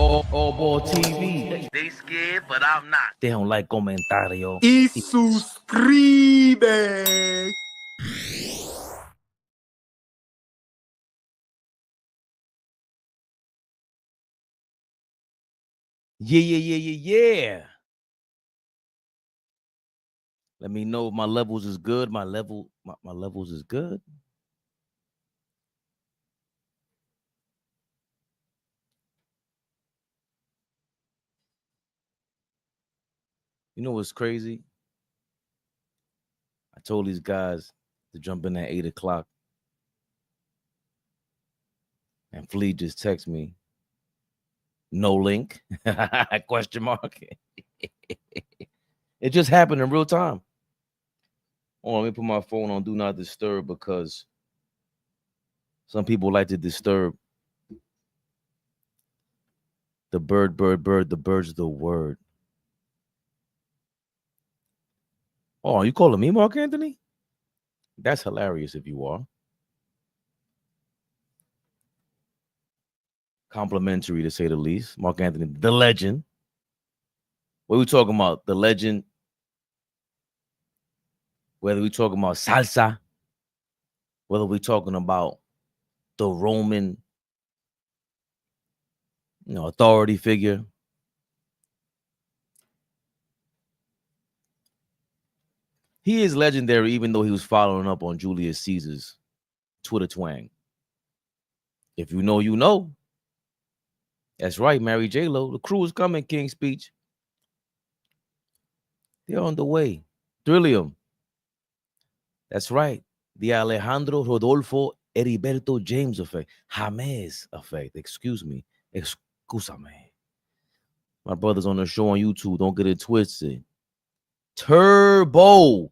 All Ball TV. They scared, but I'm not. They don't like comentario. Y suscribe. Yeah. Let me know if my levels is good. My levels is good. You know what's crazy? I told these guys to jump in at 8 o'clock. And Flea just text me. No link? Question mark. It just happened in real time. Oh, let me put my phone on Do Not Disturb because some people like to disturb. The bird, the bird's the word. Oh, are you calling me Mark Anthony? That's hilarious if you are. Complimentary to say the least. Mark Anthony, the legend. What are we talking about? The legend. Whether we talking about salsa, whether we talking about the Roman, authority figure. He is legendary, even though he was following up on Julius Caesar's Twitter twang. If you know, you know. That's right, Mary J-Lo. The crew is coming, King Speech. They're on the way. Trillium. That's right. The Alejandro Rodolfo Heriberto James effect. James effect. Excuse me. Excusame. My brother's on the show on YouTube. Don't get it twisted. Turbo.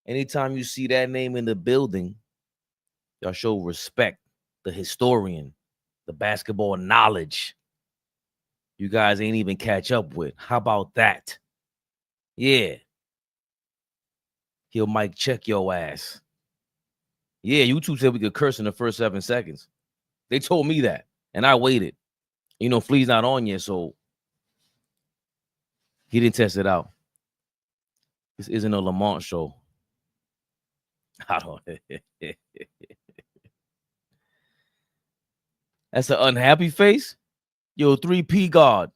Anytime you see that name in the building, y'all show respect. The historian, the basketball knowledge. You guys ain't even catch up with. How about that? Yeah. He'll mic check your ass. Yeah, YouTube said we could curse in the first 7 seconds. They told me that, and I waited. Flea's not on yet, so he didn't test it out. This isn't a Lamont show. I don't. That's an unhappy face. Yo, 3P God.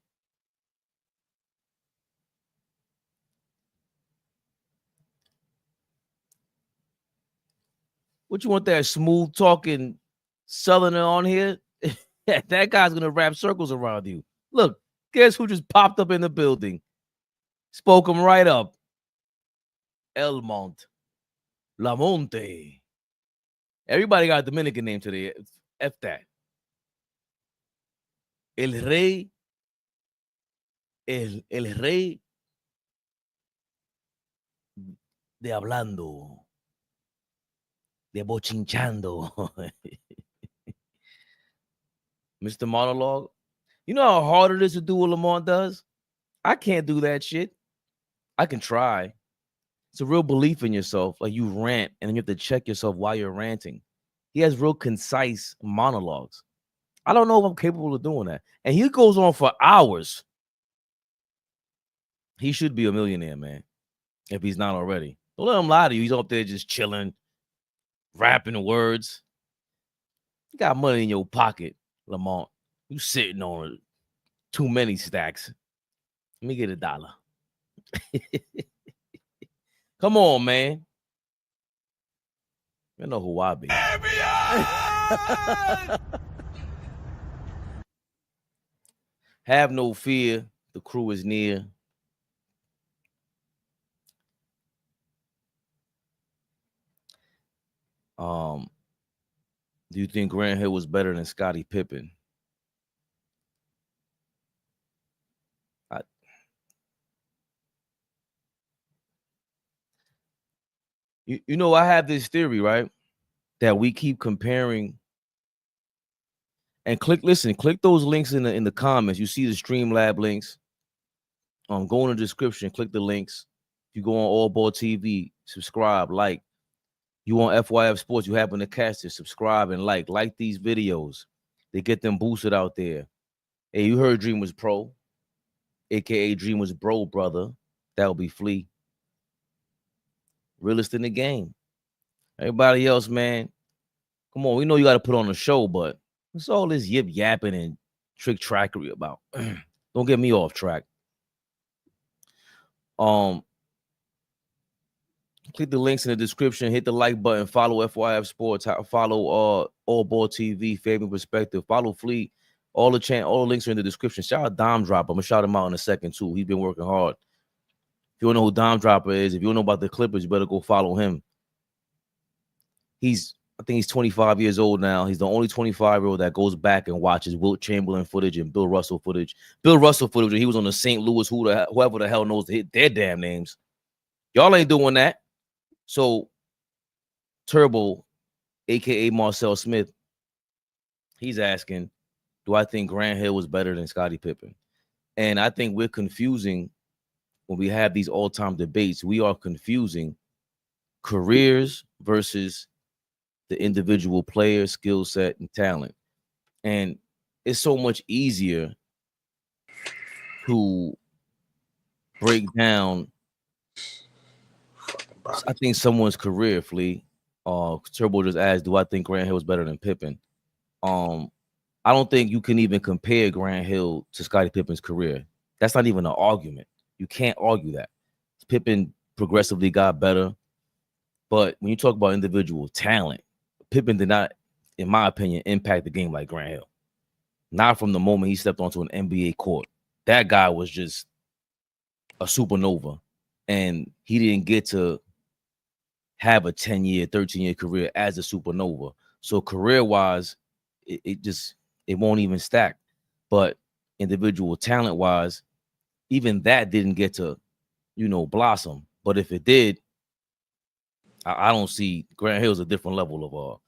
What you want that smooth talking Southerner on here? That guy's gonna wrap circles around you. Look, guess who just popped up in the building? Spoke him right up. Elmont. Lamonte. Everybody got a Dominican name today. F that. El Rey. El Rey de hablando. De bochinchando. Mr. Monologue. You know how hard it is to do what Lamont does? I can't do that shit. I can try. It's a real belief in yourself. Like you rant and then you have to check yourself while you're ranting. He has real concise monologues. I don't know if I'm capable of doing that. And he goes on for hours. He should be a millionaire, man. If he's not already. Don't let him lie to you. He's up there just chilling, rapping words. You got money in your pocket, Lamont. You sitting on too many stacks. Let me get $1. Come on, man. You know who I be. Have no fear. The crew is near. Do you think Grant Hill was better than Scottie Pippen? I have this theory, right? That we keep comparing. And click those links in the comments. You see the Streamlab links. Go in the description, click the links. If you go on All Ball TV, subscribe, like. You on FYF Sports, you happen to catch this, subscribe and like these videos. They get them boosted out there. Hey, you heard Dream was pro, aka Dream was bro, brother. That would be Flea. Realest in the game. Everybody else, man. Come on, we know you got to put on a show, but what's all this yip yapping and trick trackery about? Don't get me off track. Click the links in the description, hit the like button, follow FYF Sports, follow All Ball TV, Favorite Perspective, follow Fleet. All the links are in the description. Shout out Dime Dropper. I'm gonna shout him out in a second too. He's been working hard. If you don't know who Dime Dropper is, if you don't know about the Clippers, you better go follow him. I think he's 25 years old now. He's the only 25-year-old that goes back and watches Wilt Chamberlain footage and Bill Russell footage. Bill Russell footage when he was on the St. Louis, whoever the hell knows to hit their damn names. Y'all ain't doing that. So Turbo, aka Marcel Smith, he's asking, do I think Grant Hill was better than Scottie Pippen? And I think we're confusing when we have these all-time debates. We are confusing careers versus the individual player, skill set, and talent. And it's so much easier to break down, I think, someone's career, Flea. Turbo just asked, do I think Grant Hill was better than Pippen? I don't think you can even compare Grant Hill to Scottie Pippen's career. That's not even an argument. You can't argue that. Pippen progressively got better. But when you talk about individual talent, Pippen did not, in my opinion, impact the game like Grant Hill. Not from the moment he stepped onto an NBA court. That guy was just a supernova. And he didn't get to have a 10-year, 13-year career as a supernova. So career-wise, it won't even stack. But individual talent-wise, even that didn't get to, blossom. But if it did, I don't see Grant Hill's a different level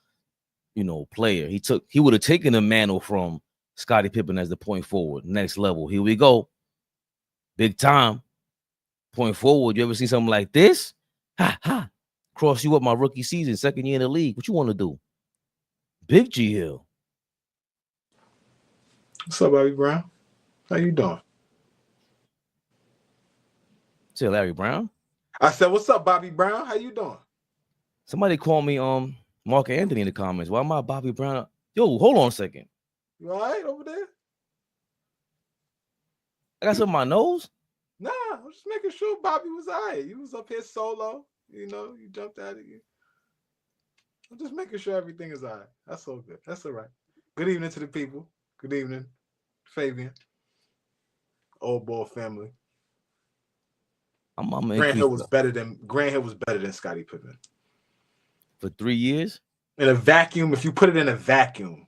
of player. He would have taken the mantle from Scottie Pippen as the point forward. Next level. Here we go. Big time. Point forward. You ever see something like this? Ha ha. Cross you up my rookie season, second year in the league. What you want to do? Big G Hill. What's up, Larry Brown? How you doing? Say Larry Brown. I said, what's up, Bobby Brown? How you doing? Somebody call me Mark Anthony in the comments. Why am I Bobby Brown? Yo, hold on a second. You all right over there? I got something on my nose? Nah, I'm just making sure Bobby was all right. You was up here solo. You jumped out of you. I'm just making sure everything is all right. That's all good. That's all right. Good evening to the people. Good evening, Fabian. Old Ball family. Grant Hill was better than Scottie Pippen. For 3 years? In a vacuum, if you put it in a vacuum,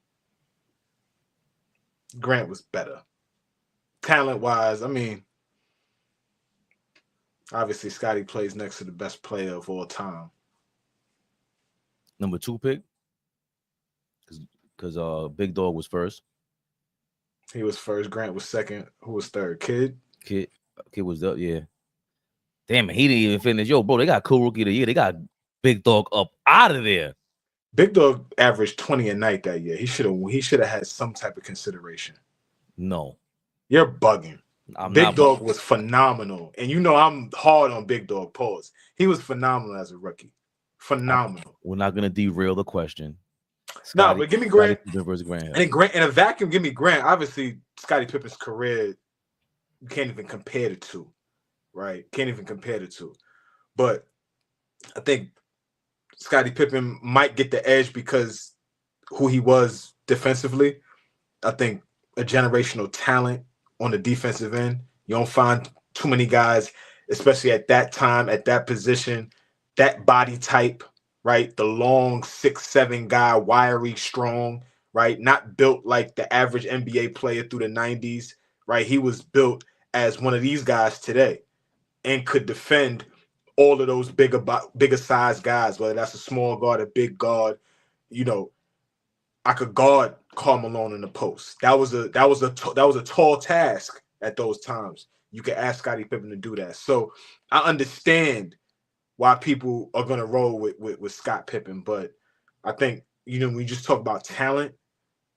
Grant was better. Talent-wise, I mean, obviously Scottie plays next to the best player of all time. Number 2 pick? Because Big Dog was first. He was first. Grant was second. Who was third? Kid was up, yeah. Damn it, he didn't even finish. Yo, bro, they got cool rookie of the year. They got Big Dog up out of there. Big Dog averaged 20 a night that year. He should have had some type of consideration. No. You're bugging. Big Dog was phenomenal. And I'm hard on Big Dog, pause. He was phenomenal as a rookie. Phenomenal. We're not going to derail the question. No, but give me Grant. Grant. And Grant in a vacuum, give me Grant. Obviously, Scottie Pippen's career, you can't even compare the two. Right? Can't even compare the two. But I think Scottie Pippen might get the edge because who he was defensively. I think a generational talent on the defensive end. You don't find too many guys, especially at that time, at that position, that body type, right? The long 6'7" guy, wiry, strong, right? Not built like the average NBA player through the 90s, right? He was built as one of these guys today and could defend all of those bigger size guys, whether that's a small guard, a big guard. I could guard Karl Malone in the post. That was a tall task at those times. You could ask Scottie Pippen to do that. So I understand why people are gonna roll with Scott Pippen, but I think we just talk about talent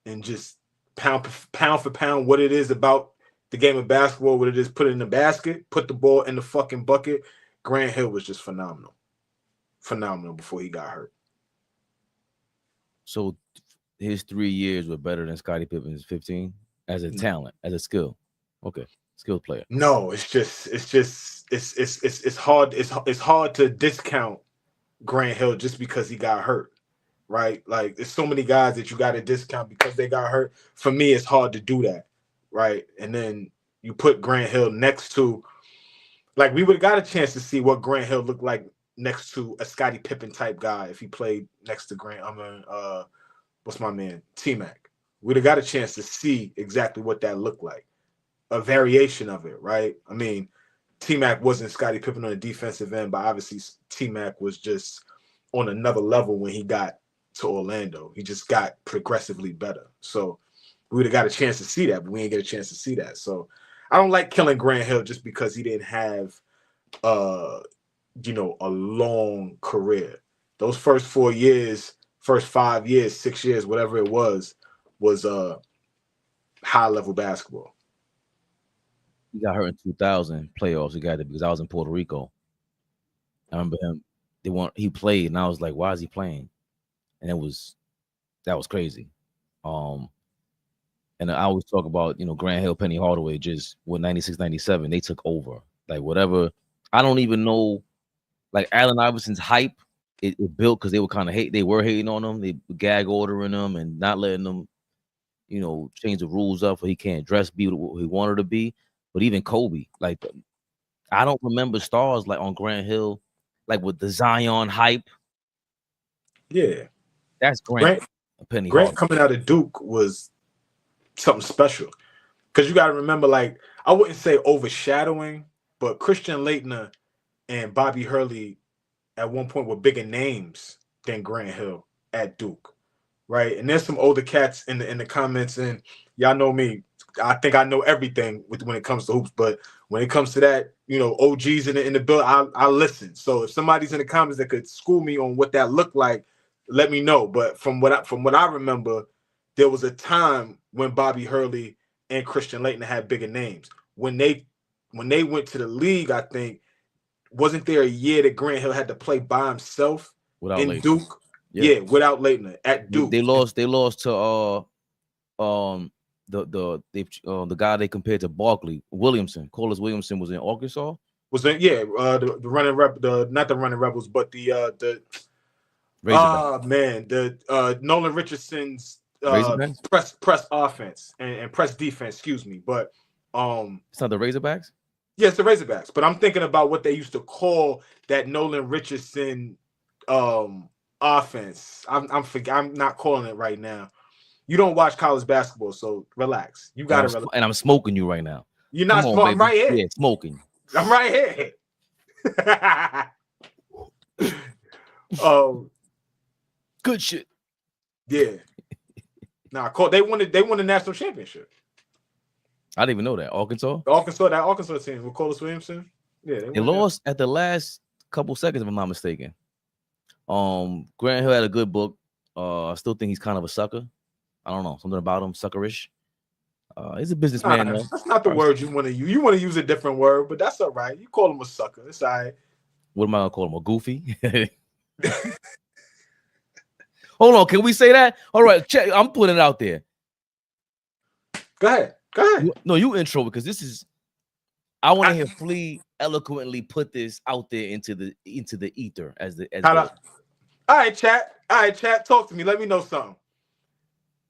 and just pound for pound, what it is about the game of basketball, what it is, put it in the basket, put the ball in the fucking bucket. Grant Hill was just phenomenal. Phenomenal before he got hurt. So his 3 years were better than Scottie Pippen's 15 as a talent, as a skill. Okay, skilled player. No, it's hard. It's hard to discount Grant Hill just because he got hurt, right? Like, there's so many guys that you got to discount because they got hurt. For me, it's hard to do that, right? And then you put Grant Hill next to, like, we would have got a chance to see what Grant Hill looked like next to a Scottie Pippen type guy if he played next to Grant. What's my man? T-Mac. We'd have got a chance to see exactly what that looked like. A variation of it, right? I mean, T-Mac wasn't Scottie Pippen on the defensive end, but obviously T-Mac was just on another level when he got to Orlando. He just got progressively better. So we would have got a chance to see that, but we didn't get a chance to see that. So I don't like killing Grant Hill just because he didn't have a long career. Those first 4 years, first 5 years, 6 years, whatever it was high level basketball. He got hurt in 2000 playoffs. He got it because I was in Puerto Rico. I remember him. He played, and I was like, "Why is he playing?" And that was crazy. And I always talk about Grant Hill, Penny Hardaway, just with 96, 97, they took over. Like, whatever. I don't even know. Like, Allen Iverson's hype, it built because they were kind of hating on him. They gag ordering him and not letting them, change the rules up, so he can't be what he wanted to be. But even Kobe, like, I don't remember stars like on Grant Hill, like with the Zion hype. Yeah, that's Grant Penny Grant Hardaway. Coming out of Duke was something special, because you got to remember, like, I wouldn't say overshadowing, but Christian Laettner and Bobby Hurley at one point were bigger names than Grant Hill at Duke, right? And there's some older cats in the comments, and y'all know me. I think I know everything when it comes to hoops, but when it comes to that, OGs in the bill, I listen. So if somebody's in the comments that could school me on what that looked like, let me know. But from what I remember, there was a time when Bobby Hurley and Christian Laettner had bigger names. When they went to the league, I think, wasn't there a year that Grant Hill had to play by himself without in Laettner. Duke? Yeah, without Laettner at Duke. They lost to the guy they compared to Barkley, Williamson. Collis Williamson was in Arkansas. The running rep, not the running rebels, but the Nolan Richardson's press offense and press defense, excuse me. But it's not the Razorbacks? Yes, the Razorbacks. But I'm thinking about what they used to call that Nolan Richardson offense. I'm not calling it right now. You don't watch college basketball, so relax. You got to relax. And I'm smoking you right now. You're not smoking. I'm right here. Yeah, smoking. I'm right here. Good shit. Yeah. They won the national championship. I didn't even know that. Arkansas team with Collis Williamson. Yeah, they lost at the last couple seconds, if I'm not mistaken. Grant Hill had a good book. I still think he's kind of a sucker. I don't know, something about him, suckerish. He's a businessman. That's not the word you want to use. You want to use a different word, but that's all right. You call him a sucker. It's all right. What am I gonna call him? A goofy? Hold on, can we say that? All right, check. I'm putting it out there. Go ahead. No, you intro, because this is. I want to hear Flea eloquently put this out there into the ether All right, chat. Talk to me. Let me know something.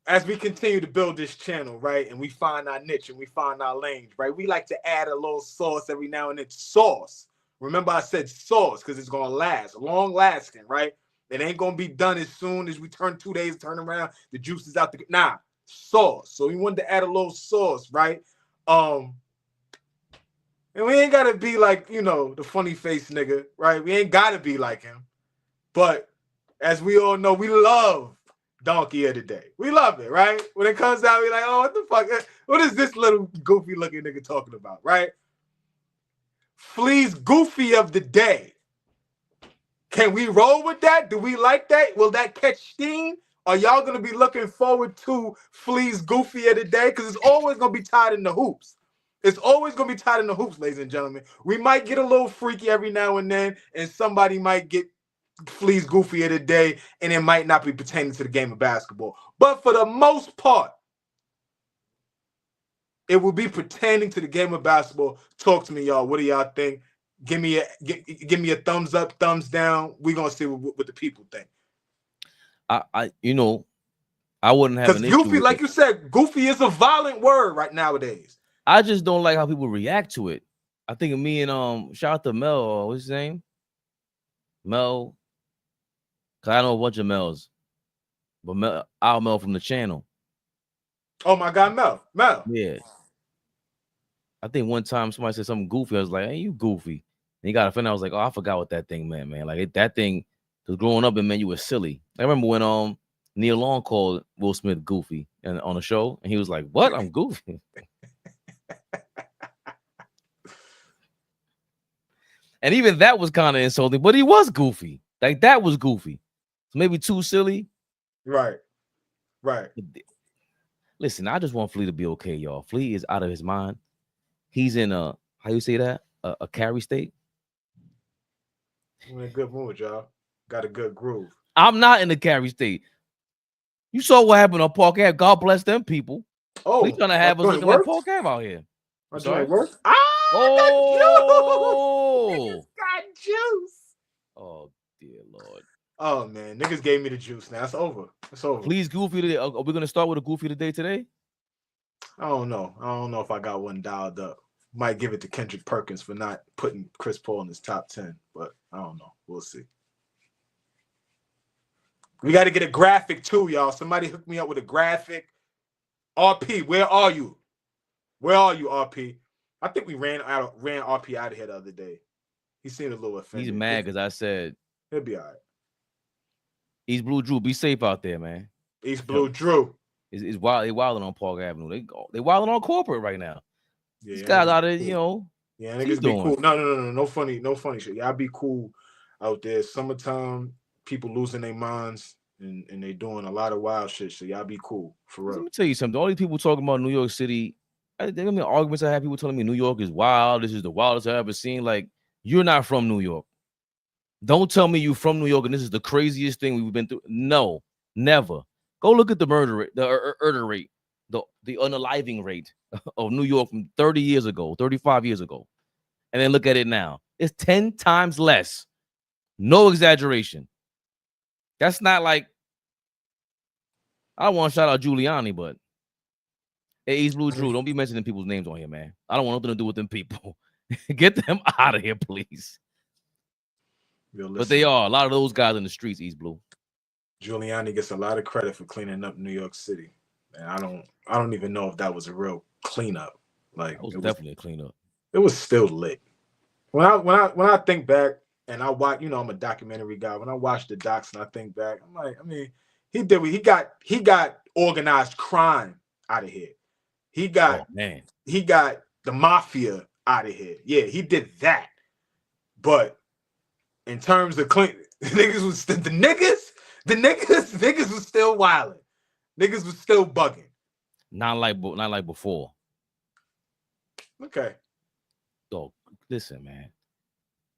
As we continue to build this channel, right, and we find our niche and we find our lanes, right, we like to add a little sauce every now and then. Sauce. Remember, I said sauce because it's gonna last, long lasting, right? It ain't gonna be done as soon as we turn 2 days, turn around, the juice is out. Sauce. So we wanted to add a little sauce, right? And we ain't gotta be like, the funny face nigga, right? We ain't gotta be like him. But as we all know, we love Donkey of the Day. We love it, right? When it comes out, we like, oh, what the fuck? What is this little goofy looking nigga talking about, right? Flea's Goofy of the Day. Can we roll with that? Do we like that? Will that catch steam? Are y'all going to be looking forward to Flea's Goofy of the day? Because it's always going to be tied in the hoops. It's always going to be tied in the hoops, ladies and gentlemen. We might get a little freaky every now and then, and somebody might get Flea's Goofy of the day, and it might not be pertaining to the game of basketball. But for the most part, it will be pertaining to the game of basketball. Talk to me, y'all. What do y'all think? Give me a thumbs up, thumbs down. We're going to see what the people think. I wouldn't have an issue Goofy, with like it. you said, goofy is a violent word right nowadays. I just don't like how people react to it. I think me and shout out to Mel, what's his name? Mel. Cause I know a bunch of Mels. But our Mel from the channel. Oh my God, Mel. Yeah. I think one time somebody said something goofy. I was like, hey, you goofy. And he got offended. I was like, oh, I forgot what that thing meant, man. Like that thing, because growing up, it meant you were silly. I remember when Neil Long called Will Smith goofy and on a show, and he was like, what? I'm goofy. And even that was kind of insulting, but he was goofy. Like that was goofy. So maybe too silly. Right. Listen, I just want Flea to be okay, y'all. Flea is out of his mind. He's in how you say that? A carry state. I'm in a good mood, y'all. Got a good groove. I'm not in the carry state. You saw what happened on Park Ave. God bless them people. Oh, He's trying to have us looking like Park Ave out here. My joint works. Oh, got juice. Oh, dear Lord. Oh man, niggas gave me the juice. Now it's over. It's over. Please, goofy today. Are we gonna start with a goofy today? I don't know if I got one dialed up. Might give it to Kendrick Perkins for not putting Chris Paul in his top 10, but I don't know. We'll see. We got to get a graphic too, y'all. Somebody hook me up with a graphic. RP, where are you? Where are you, RP? I think we ran RP out of here the other day. He seemed a little offended. He's mad because I said he'll be all right. East Blue Drew, be safe out there, man. East Blue Drew. It's wild. They wilding on Park Avenue. They wilding on corporate right now. Yeah, these guys out there, cool. Yeah, niggas be cool. No funny shit. Y'all be cool out there. Summertime, people losing their minds and they doing a lot of wild shit. So y'all be cool for real. Let me tell you something. All these people talking about New York City. There have been arguments I have. People telling me New York is wild. This is the wildest I've ever seen. Like, you're not from New York. Don't tell me you're from New York and this is the craziest thing we've been through. No, never. Go look at the murder rate, the rate, the unaliving rate of New York from 30 years ago, 35 years ago. And then look at it now. It's 10 times less. No exaggeration. That's not like, I don't want to shout out Giuliani, but hey, East Blue Drew, don't be mentioning people's names on here, man. I don't want nothing to do with them people. Get them out of here, please. But they are. A lot of those guys in the streets, East Blue. Giuliani gets a lot of credit for cleaning up New York City. And I don't even know if that was a real cleanup. Like, it was definitely a cleanup. It was still lit. When I think back and I watch, I'm a documentary guy. When I watch the docs and I think back, I'm like, I mean, he got organized crime out of here. He got the mafia out of here. Yeah, he did that. But in terms of clean, niggas was still wilding. Niggas was still bugging. Not like before. Okay. So listen, man.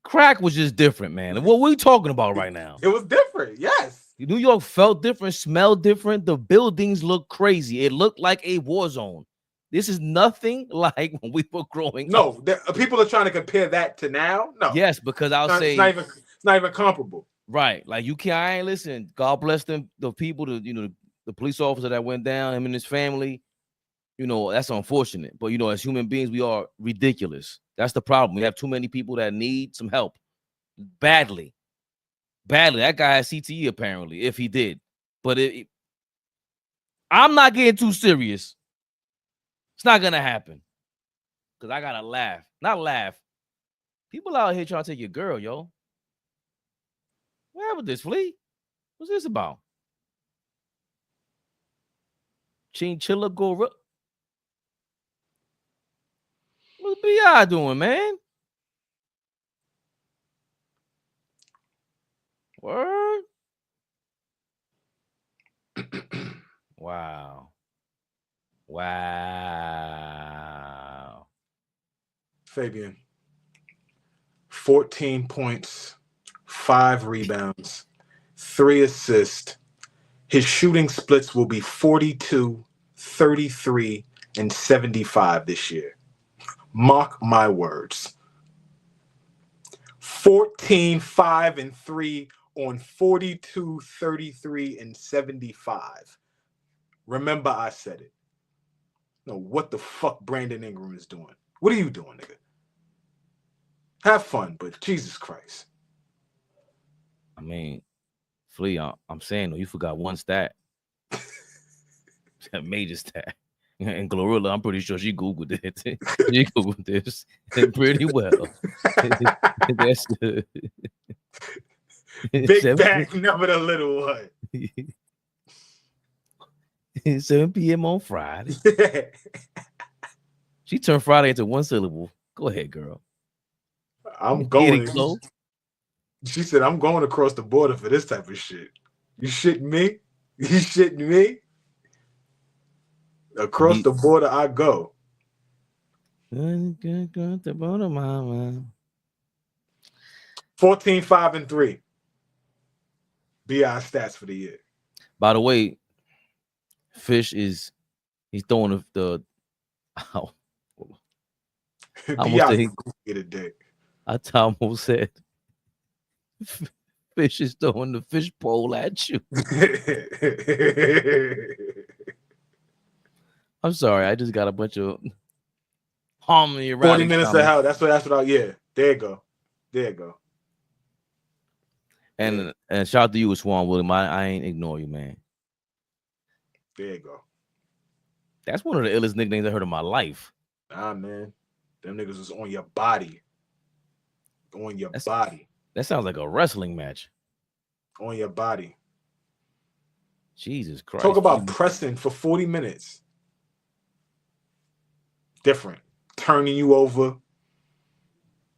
Crack was just different, man. What we talking about right now? It was different, yes. New York felt different, smelled different. The buildings looked crazy. It looked like a war zone. This is nothing like when we were growing up. No, people are trying to compare that to now. No. Yes, because it's not even comparable. Right. Like you can't listen. God bless them, the people, the police officer that went down, him and his family. That's unfortunate. But as human beings, we are ridiculous. That's the problem. We have too many people that need some help. Badly. That guy has CTE, apparently, if he did. But I'm not getting too serious. It's not gonna happen. Because I gotta laugh. Not laugh. People out here trying to take your girl, yo. What happened with this, Flea? What's this about? Chinchilla Gorilla. What's B.I. doing, man? Word? Wow. Fabian, 14 points, 5 rebounds, 3 assists. His shooting splits will be 42, 33, and 75 this year. Mark my words. 14, 5, and 3 on 42, 33, and 75. Remember I said it. No, what the fuck Brandon Ingram is doing? What are you doing, nigga? Have fun, but Jesus Christ. I mean, Flea, I'm saying, though, you forgot one stat. A major stat. And Glorilla, I'm pretty sure she Googled it. She Googled this pretty well. That's good. Big back, never the little one. 7 p.m. on Friday. She turned Friday into one syllable. Go ahead, girl. I'm going. Close. She said, I'm going across the border for this type of shit. You shitting me? You shitting me? Across the border I go. 14, 5, and 3. BI stats for the year. By the way, Fish he's throwing the oh, BI get a dick. I almost said Fish is throwing the fish pole at you. I'm sorry, I just got a bunch of harmony around. 40 minutes of hell. That's what yeah. There you go. And shout out to you, Swan William. I ain't ignore you, man. There you go. That's one of the illest nicknames I heard in my life. Nah, man. Them niggas was on your body. On your body. That sounds like a wrestling match. On your body. Jesus Christ. Talk about pressing for 40 minutes. Different. Turning you over.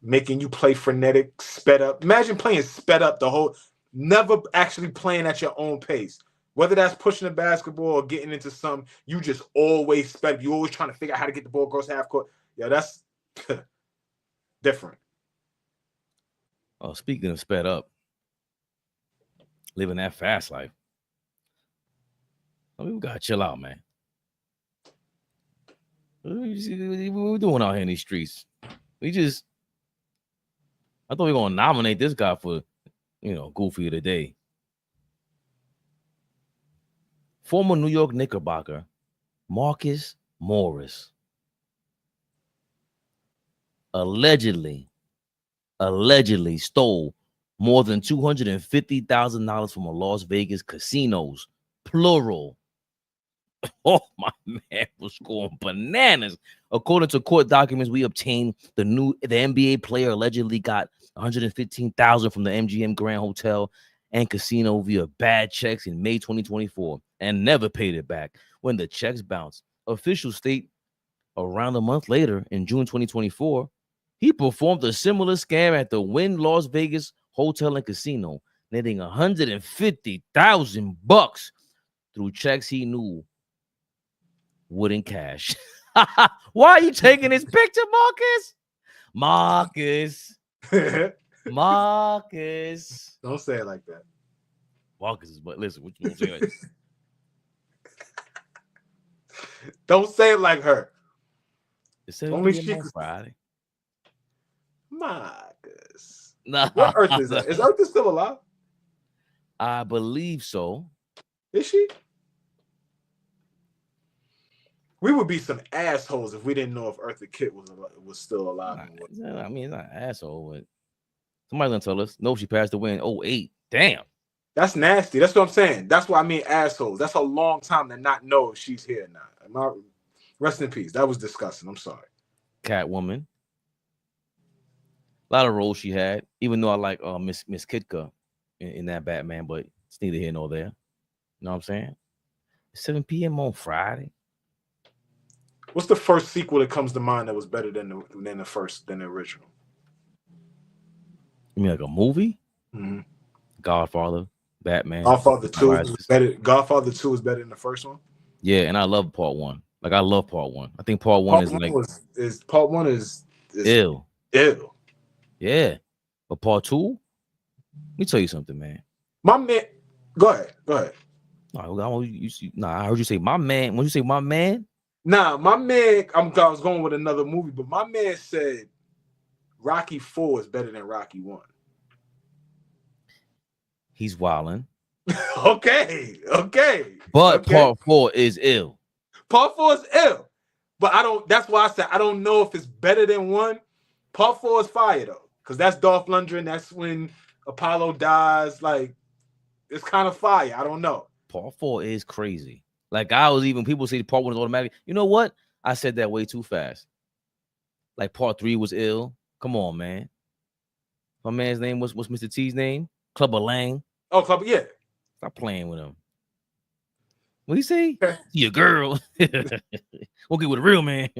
Making you play frenetic, sped up. Imagine playing sped up the whole, never actually playing at your own pace. Whether that's pushing the basketball or getting into something, you just always sped. You always trying to figure out how to get the ball across half court. Yeah, that's different. Oh, speaking of sped up, living that fast life. I mean, we gotta chill out, man. What are we doing out here in these streets? I thought we were gonna nominate this guy for, Goofy of the Day. Former New York Knickerbocker, Marcus Morris, allegedly stole more than $250,000 from a Las Vegas casinos, plural. Oh, my man was going bananas. According to court documents we obtained, the NBA player allegedly got $115,000 from the MGM Grand Hotel and Casino via bad checks in May 2024 and never paid it back. When the checks bounced, officials state around a month later, in June 2024, he performed a similar scam at the Wynn Las Vegas Hotel and Casino, netting $150,000 through checks he knew wouldn't cash. Why are you taking his picture, Marcus? Marcus. Don't say it like that. Marcus is, but listen, what you gonna say like this? Don't say it like her. It's only Friday. Marcus. Nah. What Earth is that? Is Earth still alive? I believe so. Is she? We would be some assholes if we didn't know if Eartha Kitt was still alive. I mean, it's not an asshole, but somebody's gonna tell us. No, she passed away in 2008. Damn. That's nasty. That's what I'm saying. That's what I mean, assholes. That's a long time to not know if she's here now. Rest in peace. That was disgusting. I'm sorry. Catwoman. A lot of roles she had, even though I like Miss Kitka in that Batman, but it's neither here nor there. You know what I'm saying? 7 p.m. on Friday. What's the first sequel that comes to mind that was better than the original? You mean like a movie? Mm-hmm. Godfather. Batman. Godfather 2 is Rises. better. Godfather 2 is better than the first one. Yeah, and I love part 1. Like I love part 1. I think part 1 Part is one like is part one is ill. ill. Yeah, but part 2. Let me tell you something, man. My man, go ahead. I heard you say my man. When you say my man, Nah, my man. I was going with another movie, but my man said Rocky 4 is better than Rocky 1. he's wilding. Okay. But part 4 is ill. Part 4 is ill, but I don't. That's why I said I don't know if it's better than 1. Part 4 is fire though, because that's Dolph Lundgren. That's when Apollo dies. Like it's kind of fire. I don't know. Part 4 is crazy. Like people say part 1 is automatic. You know what? I said that way too fast. Like part 3 was ill. Come on, man. My man's name what's Mr. T's name? Clubber Lang. Oh, Club, yeah. Stop playing with him. What do you say? Okay. Your girl. We'll get with a real man.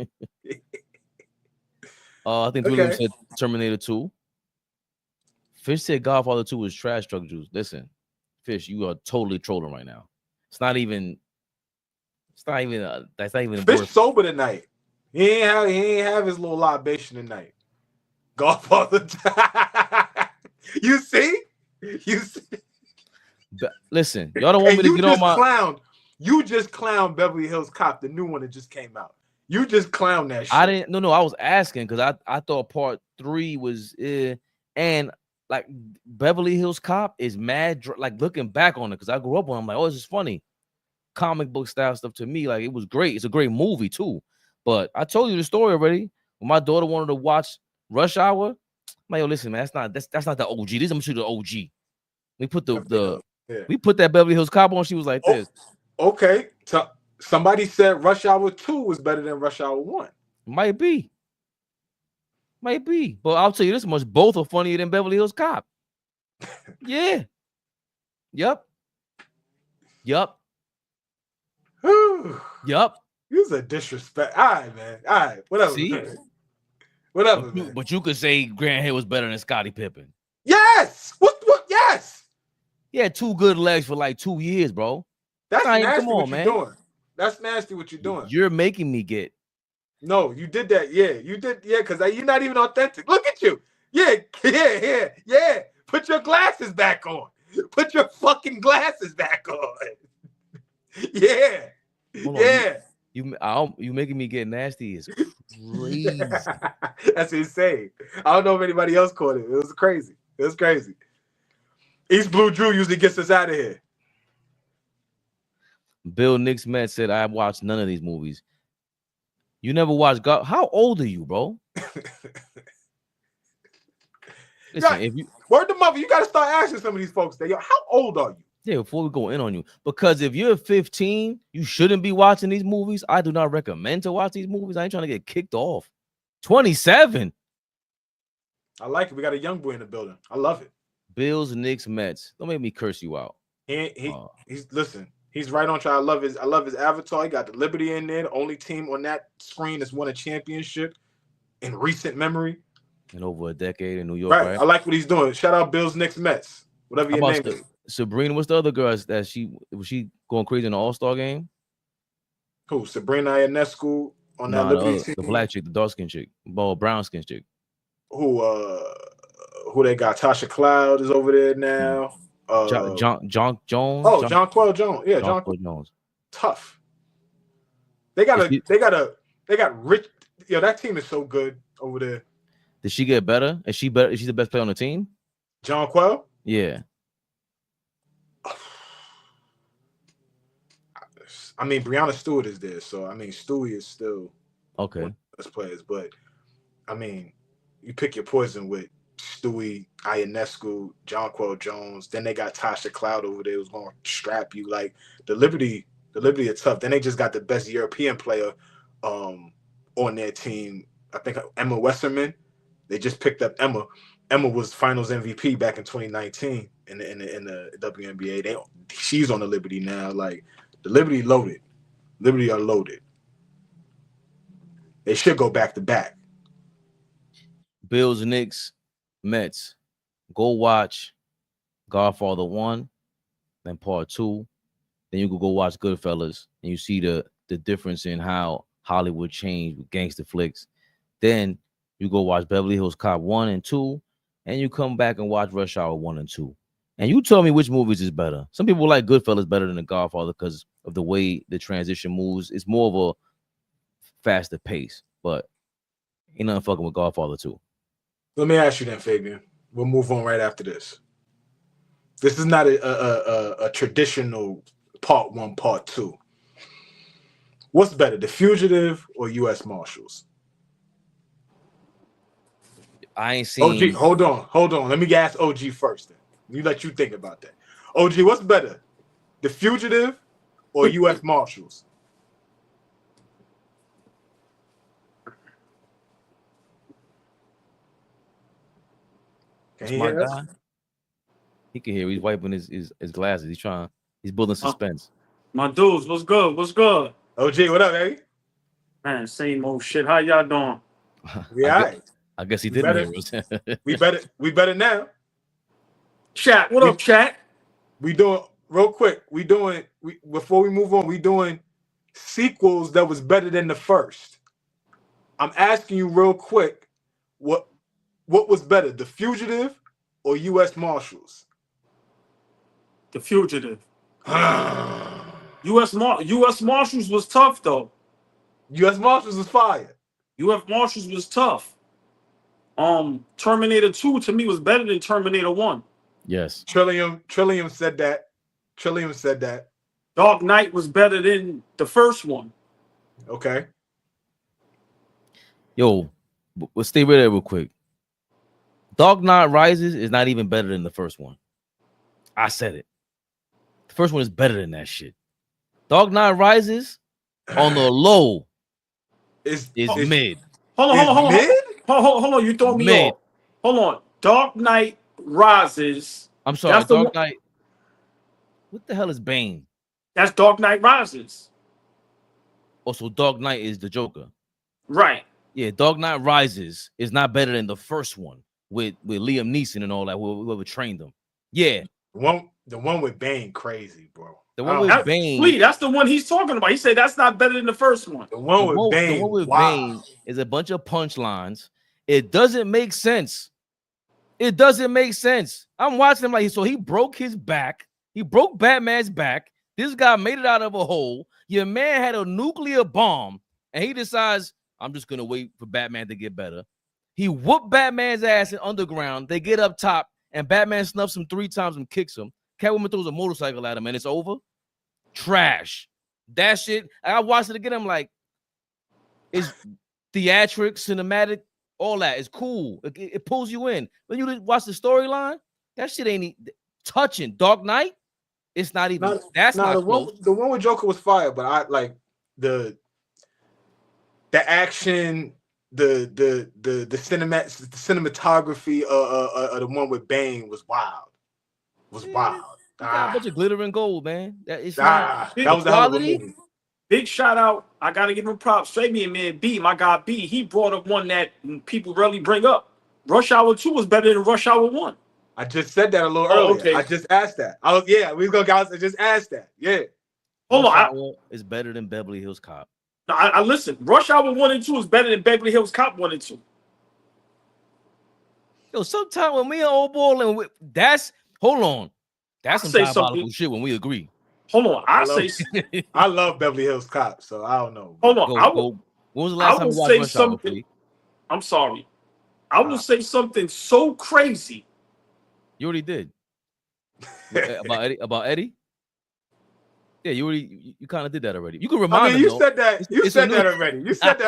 I think 3 of them said Terminator 2. Fish said Godfather 2 was trash truck juice. Listen, Fish, you are totally trolling right now. That's not even Fish worth. sober tonight. He ain't have his little libation tonight. Godfather. You see? Listen, y'all don't want me to get on my. You just clowned Beverly Hills Cop, the new one that just came out. You just clowned that shit. I didn't. No. I was asking because I thought part 3 was and like Beverly Hills Cop is mad. Like looking back on it because I grew up on it, I'm like, oh, this is funny. Comic book style stuff to me, like it was great. It's a great movie too. But I told you the story already. When my daughter wanted to watch Rush Hour, I'm like, yo, listen, man, that's not the OG. This is the OG. We put we put that Beverly Hills Cop on. She was like this. Okay. So somebody said Rush Hour 2 was better than Rush Hour 1. Might be. But I'll tell you this much: both are funnier than Beverly Hills Cop. Yeah. Yep. You's a disrespect. All right, man. All right. Whatever. See? Man. Whatever. But you could say Grant Hill was better than Scottie Pippen. Yes. What? Yes. He had 2 good legs for like 2 years, bro. That's nasty. Come on, what you're doing. That's nasty what you're doing. You're making me get. No, you did that. Yeah, you did. Yeah, because you're not even authentic. Look at you. Yeah. Put your glasses back on. Put your fucking glasses back on. Yeah. Yeah. You making me get nasty is crazy. That's insane. I don't know if anybody else caught it. It was crazy. East Blue Drew usually gets us out of here. Bill Nix Met said, I watched none of these movies. You never watched God. How old are you, bro? Listen, if you word to mother, you got to start asking some of these folks that, yo, how old are you? Yeah, before we go in on you, because if you're 15, you shouldn't be watching these movies. I do not recommend to watch these movies. I ain't trying to get kicked off. 27. I like it. We got a young boy in the building. I love it. Bills, Knicks, Mets. Don't make me curse you out. He's right on track. I love his avatar. He got the Liberty in there. The only team on that screen that's won a championship in recent memory. In over a decade in New York. Right. I like what he's doing. Shout out Bills, Knicks, Mets. Whatever your name is. Sabrina, what's the other girl that was she going crazy in the All-Star game? Who? Sabrina Ionescu on that Liberty team? The black chick, the dark skin chick, brown skin chick. Who they got? Tasha Cloud is over there now. John Jones. Oh, Jonquel Jones. Yeah, Jonquel Jones. Tough. They got rich. Yo, that team is so good over there. Did she get better? Is she better? Is she the best player on the team? Jonquel? Yeah. I mean, Breonna Stewart is there, so I mean, Stewie is still okay. One of the best players, but I mean, you pick your poison with Stewie, Ionescu, Jonquel Jones. Then they got Tasha Cloud over there who's going to strap you. Like the Liberty are tough. Then they just got the best European player on their team. I think Emma Westerman. They just picked up Emma. Emma was Finals MVP back in 2019 in the WNBA. She's on the Liberty now. Like the Liberty loaded. Liberty are loaded. They should go back to back. Bills, Knicks, Mets. Go watch Godfather 1 then part 2. Then you could go watch Goodfellas, and you see the difference in how Hollywood changed with gangster flicks. Then you go watch Beverly Hills Cop 1 and 2, and you come back and watch Rush Hour 1 and 2. And you tell me which movies is better. Some people like Goodfellas better than The Godfather because of the way the transition moves. It's more of a faster pace, but ain't nothing fucking with Godfather 2. Let me ask you then, Fabian. We'll move on right after this. This is not a traditional part 1, part 2. What's better, The Fugitive or U.S. Marshals? I ain't seen. OG, hold on. Let me ask OG first. Then let you think about that. OG, what's better, The Fugitive or U.S. Marshals? That's my guy. He can hear. He's wiping his glasses. He's building suspense. My dudes, what's good? What's good? OG, what up, baby? Man, same old shit. How y'all doing? We all right. I guess he didn't hear us. we better now. Shaq, what up, Shaq? We doing real quick. Before we move on, we doing sequels that was better than the first. I'm asking you real quick, what was better, The Fugitive or U.S. Marshals? The Fugitive. U.S. Marshals was tough though. U.S. Marshals was fire. U.S. Marshals was tough. Terminator 2 to me was better than Terminator 1. Yes. Trillium said that. Dark Knight was better than the first one. Okay. Yo, we'll stay right there real quick. Dark Knight Rises is not even better than the first one. I said it. The first one is better than that shit. Dark Knight Rises on the low is mid. Hold on. You throw me off. Hold on. Dark Knight Rises. I'm sorry. Dark Knight. What the hell is Bane? That's Dark Knight Rises. Oh, so Dark Knight is the Joker. Right. Yeah, Dark Knight Rises is not better than the first one with Liam Neeson and all that, whoever trained them. Yeah. The one with Bane, crazy, bro. The one with Bane. That's the one he's talking about. He said that's not better than the first one. The one with Bane is a bunch of punchlines. It doesn't make sense. It doesn't make sense. I'm watching him like, so he broke his back. He broke Batman's back. This guy made it out of a hole. Your man had a nuclear bomb, and he decides, I'm just going to wait for Batman to get better. He whooped Batman's ass in Underground. They get up top, and Batman snuffs him 3 times and kicks him. Catwoman throws a motorcycle at him, and it's over. Trash. That shit. I watched it again. I'm like, it's theatric, cinematic, all that. It's cool. It pulls you in. When you watch the storyline, that shit ain't touching. Dark Knight, it's not even. That's not close. The one with Joker was fire, but I like the action, the cinematography of the one with Bane was wild. Wild. Got a bunch of glitter and gold, man. That was the hell of a movie. Big shout out. I gotta give him props. Fabian, man, B, my guy B, he brought up one that people rarely bring up. Rush Hour 2 was better than Rush Hour 1. I just said that a little earlier. Okay. I just asked that. I just asked that. Yeah. Hold on. It's better than Beverly Hills Cop. No, I listen. Rush Hour 1 and 2 is better than Beverly Hills Cop 1 and 2. Yo, sometimes when we are old boy, that's hold on. That's some diabolical shit when we agree. Hold on. I love Beverly Hills Cop, so I don't know. Hold on. When was the last time you watched Rush Hour, please? I'm sorry. I will say something so crazy. You already did. About Eddie? Yeah, you kind of did that already. You can remind me. You said that. You said that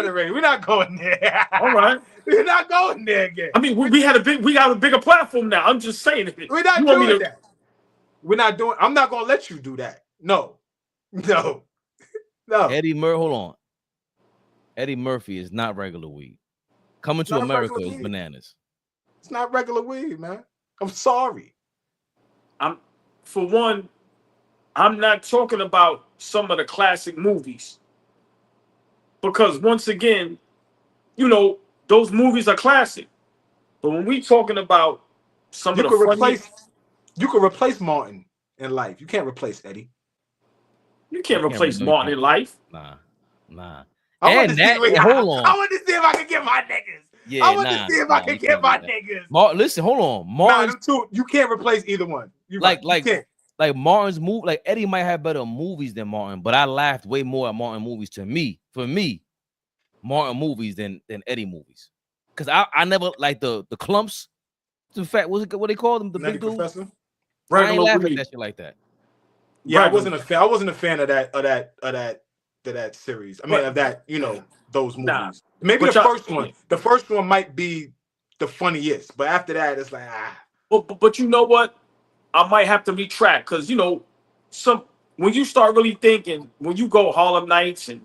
already. We're not going there. All right. We're not going there again. I mean, we got a bigger platform now. I'm just saying. We're not doing that. We're not doing. I'm not gonna let you do that. No. Eddie Murphy, hold on. Eddie Murphy is not regular weed. Coming to America is bananas. It's not regular weed, man. I'm sorry. For one, I'm not talking about some of the classic movies. Because once again, those movies are classic. But when we talking about some of the you could replace Martin in life. You can't replace Eddie. You can't replace Martin in life. Nah. I want to see. Hold on. I want to see if I can get my niggas. Yeah, I want to see if I can get my niggas. Listen, hold on. Martin's, them two, you can't replace either one. You can't. Like Martin's movie, like Eddie might have better movies than Martin, but I laughed way more at Martin movies. For me, Martin movies than Eddie movies. Because I never like the clumps. In fact, what they call them? The big dudes. Professor? I ain't laughing at that shit like that. Yeah, I wasn't a fan of that series. I mean, of that, those movies. Nah. Maybe the first one. The first one might be the funniest, but after that, it's like But you know what? I might have to retract because when you start really thinking, when you go Harlem Nights and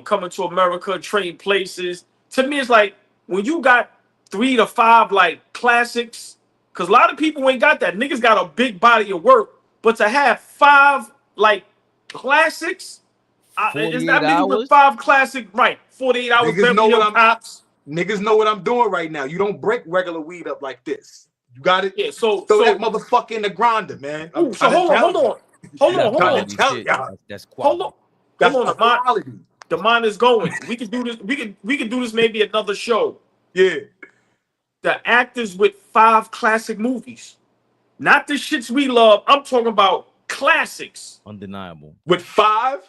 Coming to America, Trading Places, to me it's like when you got 3 to 5 like classics, because a lot of people ain't got that. Niggas got a big body of work, but to have 5 like classics, it's not many with 5 classic, right? 48 hours. Niggas know what I'm doing right now. You don't break regular weed up like this. You got it. Yeah. So that motherfucker in the grinder, man. Ooh, so hold on. That's quality. Hold on. The mind is going. We can do this. We can do this maybe another show. Yeah. The actors with 5 classic movies, not the shits we love. I'm talking about classics. Undeniable. With 5.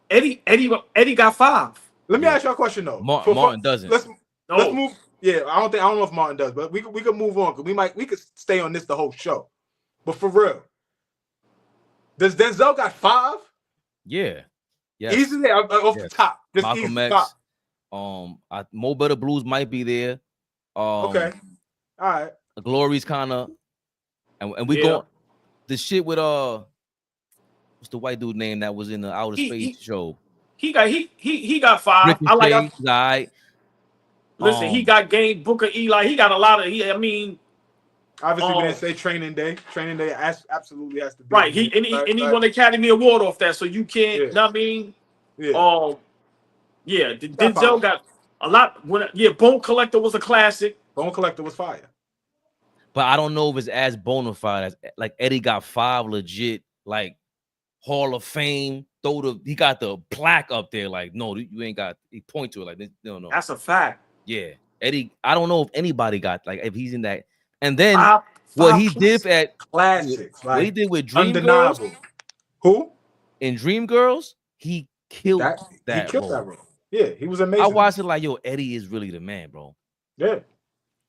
Eddie got 5. Let me ask you a question though. Martin doesn't. Let's move. Yeah, I don't know if Martin does, but we could move on because we could stay on this the whole show. But for real, does Denzel got 5? Yeah. Yes. Easily off the top. Just Malcolm easy X. top. Mo Better Blues might be there. Okay. All right. Glory's kind of, and we go the shit with what's the white dude name that was in the Outer Space show? He got 5. Ricochet, I like. Right. Listen, he got Game, Booker, Eli. He got a lot of. Obviously, we didn't say Training Day. Training Day absolutely has to be right. He won the Academy Award off that, so you can't. Yeah. Know what I mean? Yeah. Denzel got a lot. Bone Collector was a classic. Bone Collector was fire. But I don't know if it's as bona fide as like Eddie got 5 legit like Hall of Fame. He got the plaque up there. Like, no, you ain't got. He point to it like, no. That's a fact. Yeah, Eddie. I don't know if anybody got like if he's in that. And then what he did at classics, what he did with Dream undeniable. Girls. Who? In Dream Girls, he killed that. He killed that role. Yeah, he was amazing. I watched it like, yo, Eddie is really the man, bro. Yeah.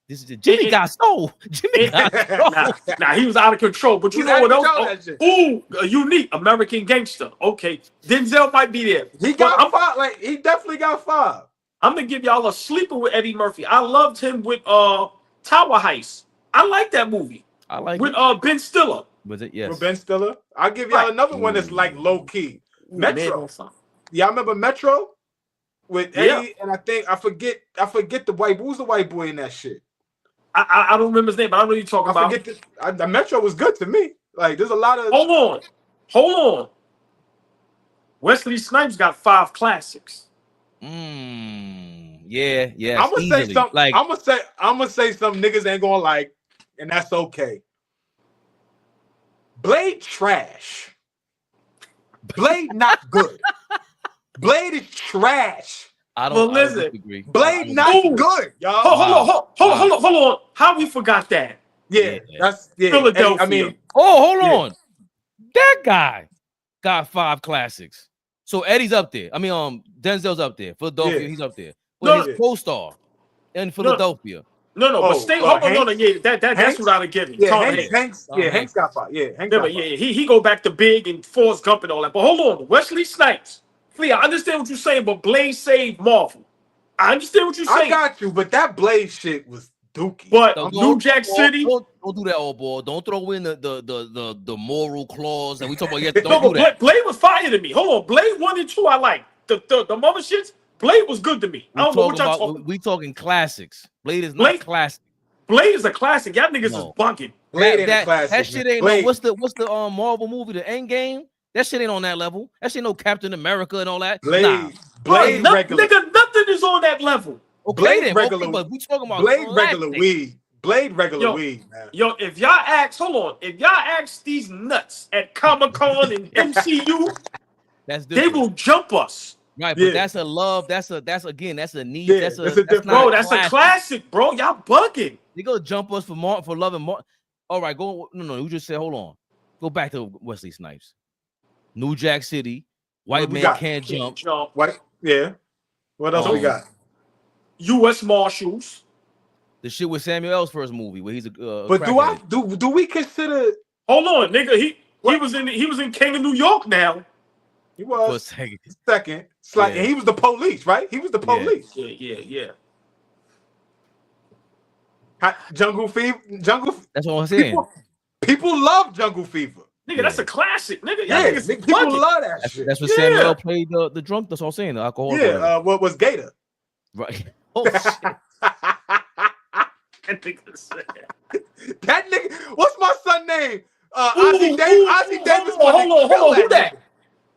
This is Jimmy got soul. Jimmy got soul. Nah, he was out of control. But you know what else? A unique American Gangster. Okay, Denzel might be there. He got 5. Like he definitely got 5. I'm gonna give y'all a sleeper with Eddie Murphy. I loved him with Tower Heist. I like that movie. I like with Ben Stiller. Was it? Yes. With Ben Stiller. I'll give y'all another one that's like low key. Metro. Yeah, I remember Metro with Eddie, and I forget the white. Who's the white boy in that shit? I don't remember his name, but I know you're talking about. The Metro was good to me. Like, there's a lot of. Hold on. Wesley Snipes got 5 classics. Yeah. I'm gonna say something. Like, I'm gonna say some niggas ain't gonna like, and that's okay. Blade trash. Blade not good. Blade is trash. I don't agree. Blade not good, y'all. Hold on. How we forgot that? Yeah. That's Philadelphia. I mean, hold on. That guy got 5 classics. So Eddie's up there. I mean, Denzel's up there. Philadelphia, he's up there. But his co-star in Philadelphia. No, but stay. Hold on. Yeah, that's what I'd have given. Yeah, Hanks got 5. Yeah, Hanks got 5. He go back to Big and Forrest Gump and all that. But hold on, Wesley Snipes. Flea, I understand what you're saying, but Blade saved Marvel. I understand what you're saying. I got you, but that Blade shit was dookie. But New Jack City. Don't do that, old boy. Don't throw in the moral clause that we talk about. Blade was fire to me. Hold on, Blade 1 and 2. I like the mother shits. Blade was good to me. I don't know what y'all talking about. We talking classics. Blade is not classic. Blade is a classic. Y'all niggas is bunking. Blade ain't a classic. That shit ain't no. What's the Marvel movie, The Endgame? That shit ain't on that level. That shit ain't no Captain America and all that. Blade regular. Nigga, nothing is on that level. Okay, Blade regular. But we talking about Blade regular weed. Blade regular Yo. weed, man. Yo, if y'all ask these nuts at Comic-Con and MCU, That's they different. will jump us. Right, Yeah. but that's a love. That's a need. Yeah, that's that's a different- not Bro, that's a classic, bro. Y'all bugging. They go jump us for loving Martin. All right, go. No, you just said hold on. Go back to Wesley Snipes. New Jack City. White We man got- can't jump. What? Yeah. What else we got? U.S. Marshals. The shit with Samuel L's first movie where he's a. But crackhead. do we consider? Hold on, nigga. He was in King of New York now. He For a was second. second. It's like, Yeah. and he was the police, right? He was the police. Yeah. Jungle Fever. That's what I'm saying. People love Jungle Fever. Nigga, that's a classic, nigga. Y'all Yeah, niggas people bugging. love that shit. That's what Yeah. Samuel L played the drunk. That's what I'm saying. The alcohol. Yeah. What was Gator? Right. Oh shit. That nigga said. That nigga. What's my son name? Ooh, Ozzie Davis. Hold on. Who that?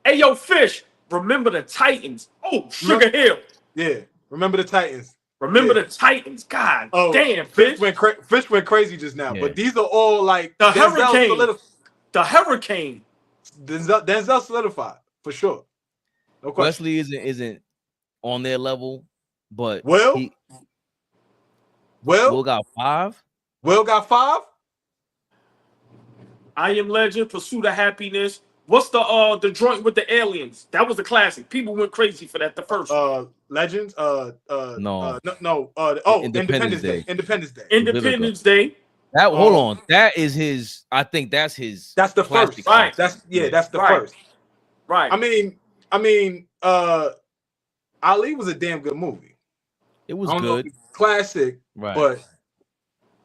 Hey, yo, Fish. Remember the Titans? Oh, Sugar Hill. Yeah. Remember the Titans. Remember Yeah. the Titans? God Oh, damn, Fish Fish. Fish went crazy just now. Yeah. But these are all like The Denzel Hurricane. The Hurricane. Denzel solidified for sure. No question. Wesley isn't on their level, but Will Will got 5. Will got 5. I Am Legend. Pursuit of Happiness. What's the joint with the aliens? That was a classic. People went crazy for that. The first one. Legends. No. Independence Day. Independence Day. That hold on. That is his. I think that's his. That's the classic first. Right. That's the Right. first. Right. I mean, Ali was a damn good movie. It was I don't know good. if it's classic, Right. but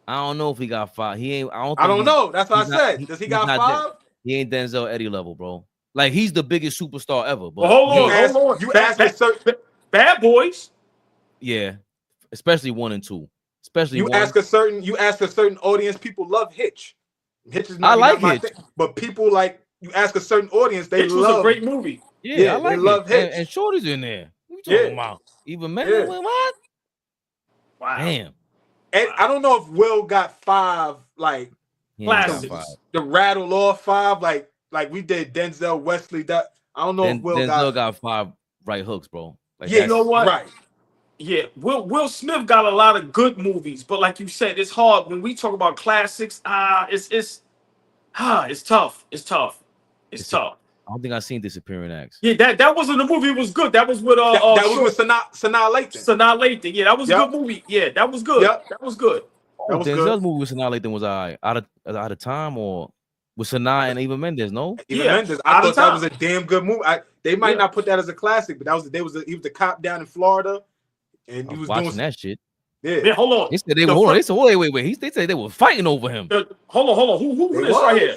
I don't know if he got 5. He ain't. I I don't know. That's what I he's not- said. he- Does he he's got not 5? He ain't Denzel Eddie level, bro. Like he's the biggest superstar ever. But Well, hold You on. ask, you ask a certain. Bad Boys. yeah, especially 1 and 2. Especially You 1. ask a certain audience. People love Hitch. Hitch is not, I like not my Hitch. thing, but people like you ask a certain audience. They It was love. a great movie. Yeah, I they like love it. Hitch. And Shorty's in there. What you Yeah. talking about? Even men. Yeah. What? Wow. Damn. And I don't know if Will got 5. Like He ain't got Classics. 5. the rattle off 5. Like we did Denzel Wesley. That I don't know if Will Denzel got. got 5 right hooks, bro. Like Yeah, You know what? Right. Yeah, Will Smith got a lot of good movies, but like you said, it's hard when we talk about classics. It's tough. It's tough. I don't think I've seen Disappearing Acts. Yeah, that wasn't a movie. It was good. That was with That was with Sanaa Lathan. Sanaa Lathan. Yeah, that was a Yep. good movie. Yeah, that was good. Yep. That was good. That was Denzel's good. movie with Sanaa Lathan was out of time, or with Sanaa and Eva Mendes, no? Even Yeah, Mendes, out I of thought that time. was a damn good movie. They might Yeah. not put that as a classic, but he was the cop down in Florida, and I he was was watching doing that shit. Man, hold on. They said they The were. They first- said, wait. They said they were fighting over him. Hold on. Who They this right was. here?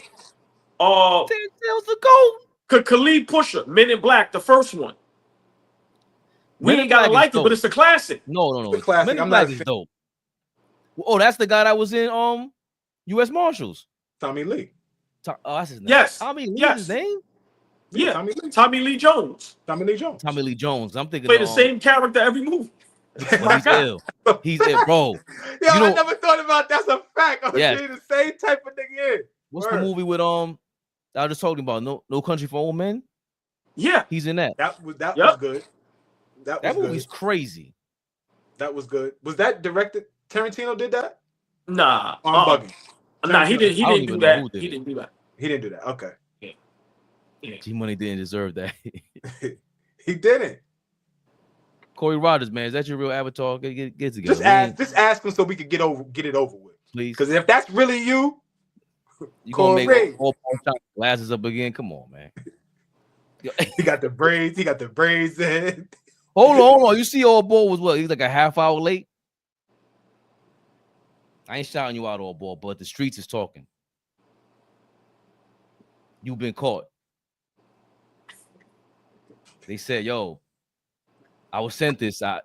Denzel's the GOAT. Khalid Pusher, Men in Black, the first one. We Men in ain't gotta Black is like it, dope. but it's a classic. No. It's a classic. Men in I'm Black not a is fan. dope. Oh, that's the guy that was in U.S. Marshals. Tommy Lee. Oh, that's his name. Yes. Tommy Lee Yes. is his name? Yeah, Tommy Lee. Tommy Lee Jones Tommy Lee Jones. Tommy Lee Jones. I'm thinking played the same character every movie. well, he's ill. He's ill, bro. Yo, You know- I never thought about that's a fact. Yeah. The same type of nigga is. What's Word. the movie with I was just talking about? No Country for Old Men. Yeah, He's in that. That was Yep. good. That That was movie's good. crazy. That was good. Was that directed? Tarantino did that? nah, Or I'm bugging. nah. He didn't. He I don't didn't do even know that. who did He it. didn't do that. He didn't do that. Okay. G Money didn't deserve that. He didn't. Corey Rogers, man, is that your real avatar? Get together. Just ask him so we could get it over with. Please. Because if that's really you, You gonna Corey. make all glasses up again? Come on, man. he got the braids. He got the braids in. Hold on. You see, old boy was what? He was like a half hour late. I ain't shouting you out, old boy, but the streets is talking. You've been caught. They said, "Yo, I was sent this out."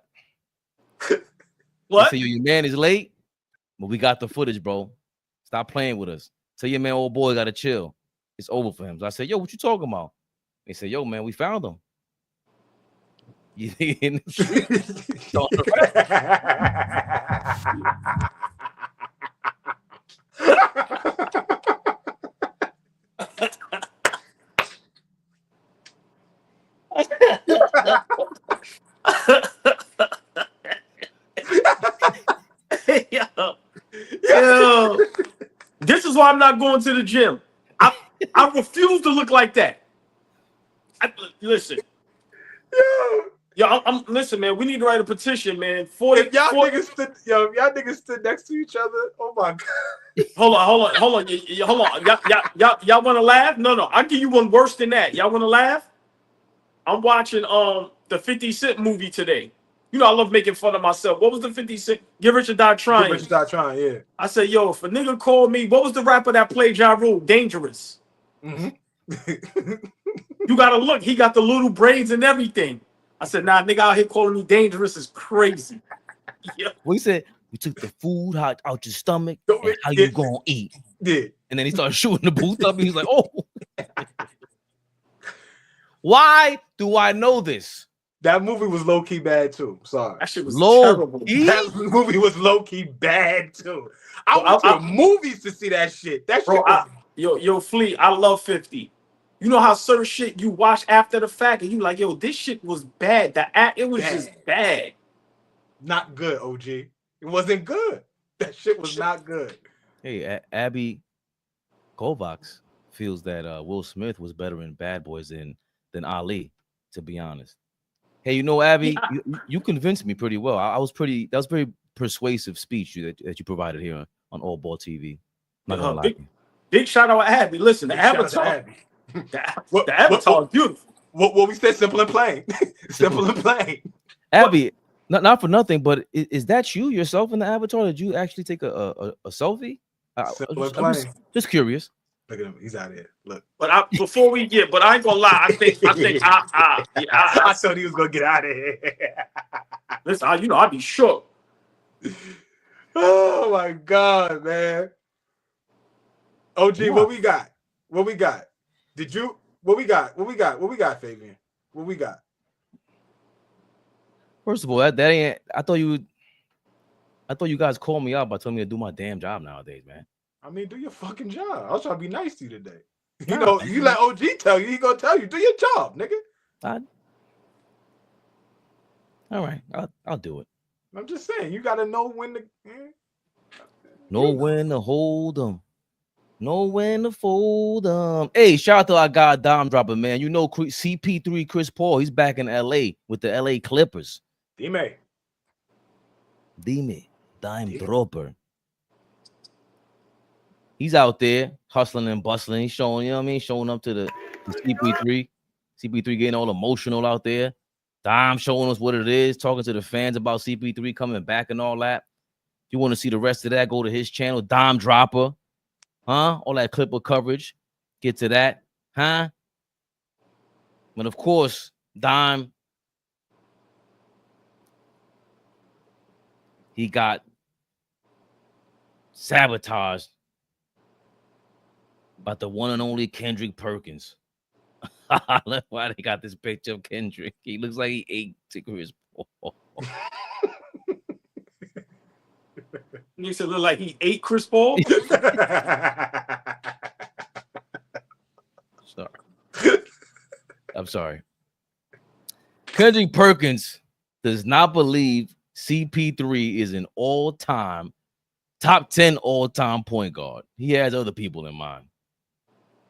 What? They said, "Yo, your man is late, but we got the footage, bro. Stop playing with us. Tell your man, old boy, gotta chill. It's over for him." So I said, "Yo, what you talking about?" They said, "Yo, man, we found him." You think in the street? why I'm not going to the gym. I refuse to look like that. Listen. I'm listen, man. We need to write a petition, man. If y'all niggas stood next to each other, oh my god. Hold on. Y'all want to laugh? No. I'll give you one worse than that. Y'all want to laugh? I'm watching the 50 Cent movie today. You know I love making fun of myself. What was the 50 Cent? Get Rich or Die Trying. Get Rich or Die Trying, yeah. I said, yo, if a nigga called me, what was the rapper that played Ja Rule? Dangerous. Mm-hmm. You gotta look. He got the little braids and everything. I said, nah, nigga out here calling me dangerous is crazy. Yeah. Well, he said, we took the food out your stomach. And how you gonna eat? Yeah. And then he started shooting the booth up. And he's like, oh. Why do I know this? That movie was low-key bad too. Sorry. That shit was terrible. That movie was low-key bad too. I went to the movies to see that shit. That shit was... Yo, Fleet, I love 50. You know how certain shit you watch after the fact and you like, yo, this shit was bad. It was just bad. Not good, OG. It wasn't good. That shit was not good. Hey, Abby Kovacs feels that Will Smith was better in Bad Boys than Ali, to be honest. Hey, you know, Abby, you convinced me pretty well. That was pretty persuasive speech that you provided here on All Ball TV. Not gonna lie. Big shout out to Abby. Listen, the Avatar. The Avatar is beautiful. What we said, simple and plain. Simple and plain. Abby, not for nothing, but is that you yourself in the Avatar? Did you actually take a selfie? Simple and plain. Just curious. Look at him. He's out here. Look. But I ain't gonna lie. I think I thought he was gonna get out of here. Listen, I'd be shook. Oh my god, man. OG, what we got? What we got? What we got, Fabian? What we got? First of all, that ain't. I thought you guys called me out by telling me to do my damn job nowadays, man. I mean, do your fucking job. I was trying to be nice to you today. You know, you let OG tell you, he gonna tell you, do your job, nigga. All right, I'll do it. I'm just saying, you gotta know when to know when to hold them. Know when to fold them. Hey, shout out to our guy Dime Dropper, man. You know CP3 Chris Paul, he's back in LA with the LA Clippers. Dime, Dime Dropper. He's out there hustling and bustling. He's showing, you know what I mean? Showing up to the CP3. CP3 getting all emotional out there. Dime showing us what it is, talking to the fans about CP3 coming back and all that. If you want to see the rest of that, go to his channel, Dime Dropper. Huh? All that Clipper coverage. Get to that. Huh? But of course, Dime, he got sabotaged by the one and only Kendrick Perkins. Look why they got this picture of Kendrick. He looks like he ate Chris Paul. You said look like he ate Chris Paul? I'm sorry. Kendrick Perkins does not believe CP3 is an all-time, top 10 all-time point guard. He has other people in mind.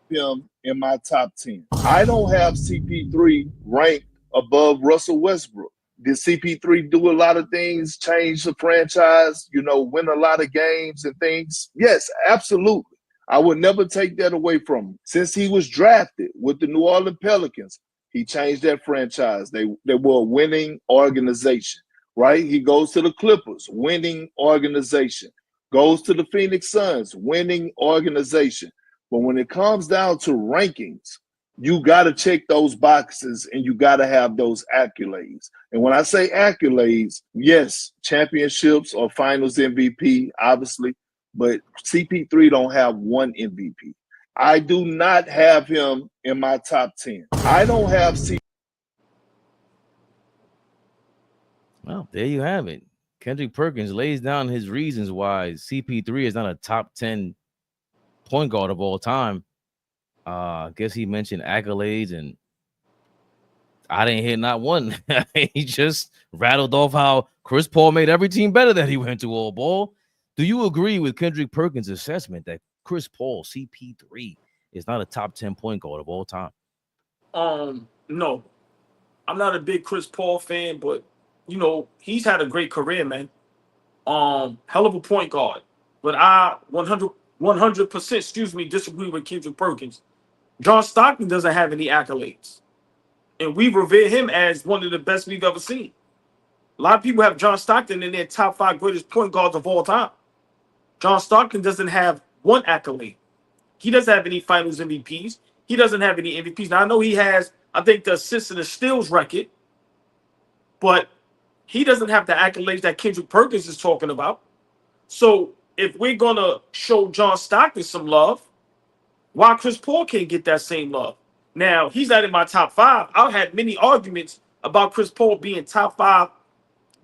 Him in my top 10. I don't have CP3 ranked above Russell Westbrook. Did CP3 do a lot of things, change the franchise, win a lot of games and things? Yes, absolutely. I would never take that away from him. Since he was drafted with the New Orleans Pelicans, he changed that franchise. They were a winning organization, right? He goes to the Clippers, winning organization. Goes to the Phoenix Suns, winning organization. But when it comes down to rankings, you got to check those boxes and you got to have those accolades. And when I say accolades, yes, championships or finals MVP, obviously, but CP3 don't have one MVP. I do not have him in my top 10. I don't have CP3. Well, there you have it. Kendrick Perkins lays down his reasons why CP3 is not a top 10 point guard of all time. I guess he mentioned accolades, and I didn't hear not one. He just rattled off how Chris Paul made every team better that he went to All Ball. Do you agree with Kendrick Perkins' assessment that Chris Paul, CP3 is not a top 10 point guard of all time. No, I'm not a big Chris Paul fan, but you know, he's had a great career, man. Hell of a point guard. But I 100%, excuse me, disagree with Kendrick Perkins. John Stockton doesn't have any accolades. And we revere him as one of the best we've ever seen. A lot of people have John Stockton in their top 5 greatest point guards of all time. John Stockton doesn't have one accolade. He doesn't have any finals MVPs. He doesn't have any MVPs. Now, I know he has, I think, the assists and the steals record, but he doesn't have the accolades that Kendrick Perkins is talking about. So if we're going to show John Stockton some love, why Chris Paul can't get that same love? Now, he's not in my top 5. I've had many arguments about Chris Paul being top 5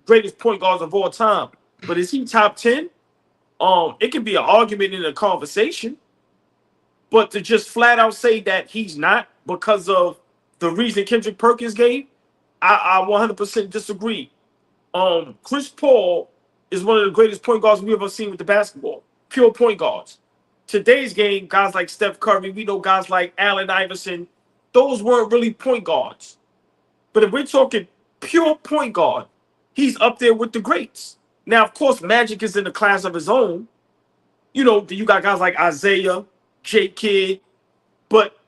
greatest point guards of all time. But is he top 10? It can be an argument in a conversation. But to just flat out say that he's not because of the reason Kendrick Perkins gave, I 100% disagree. Chris Paul is one of the greatest point guards we've ever seen with the basketball. Pure point guards. Today's game, guys like Steph Curry, we know guys like Allen Iverson, those weren't really point guards. But if we're talking pure point guard, he's up there with the greats. Now, of course, Magic is in a class of his own. You know, you got guys like Isaiah, J. Kidd, but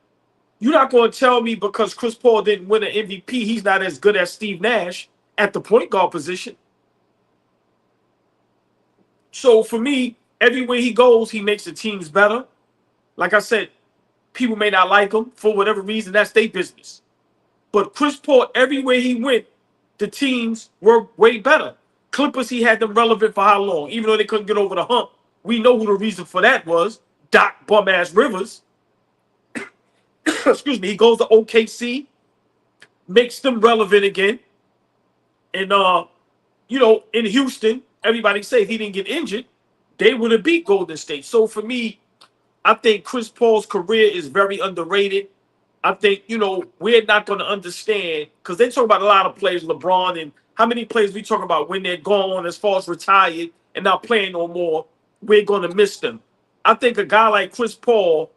you're not going to tell me because Chris Paul didn't win an MVP, he's not as good as Steve Nash at the point guard position. So for me, everywhere he goes, he makes the teams better. Like I said, people may not like him for whatever reason, that's their business. But Chris Paul, everywhere he went, the teams were way better. Clippers, he had them relevant for how long? Even though they couldn't get over the hump. We know who the reason for that was. Doc bum-ass Rivers. Excuse me. He goes to OKC, makes them relevant again. And, you know, in Houston, everybody say if he didn't get injured, they would have beat Golden State. So for me, I think Chris Paul's career is very underrated. I think, you know, we're not going to understand because they talk about a lot of players, LeBron, and how many players we talk about when they're gone as far as retired and not playing no more, we're going to miss them. I think a guy like Chris Paul,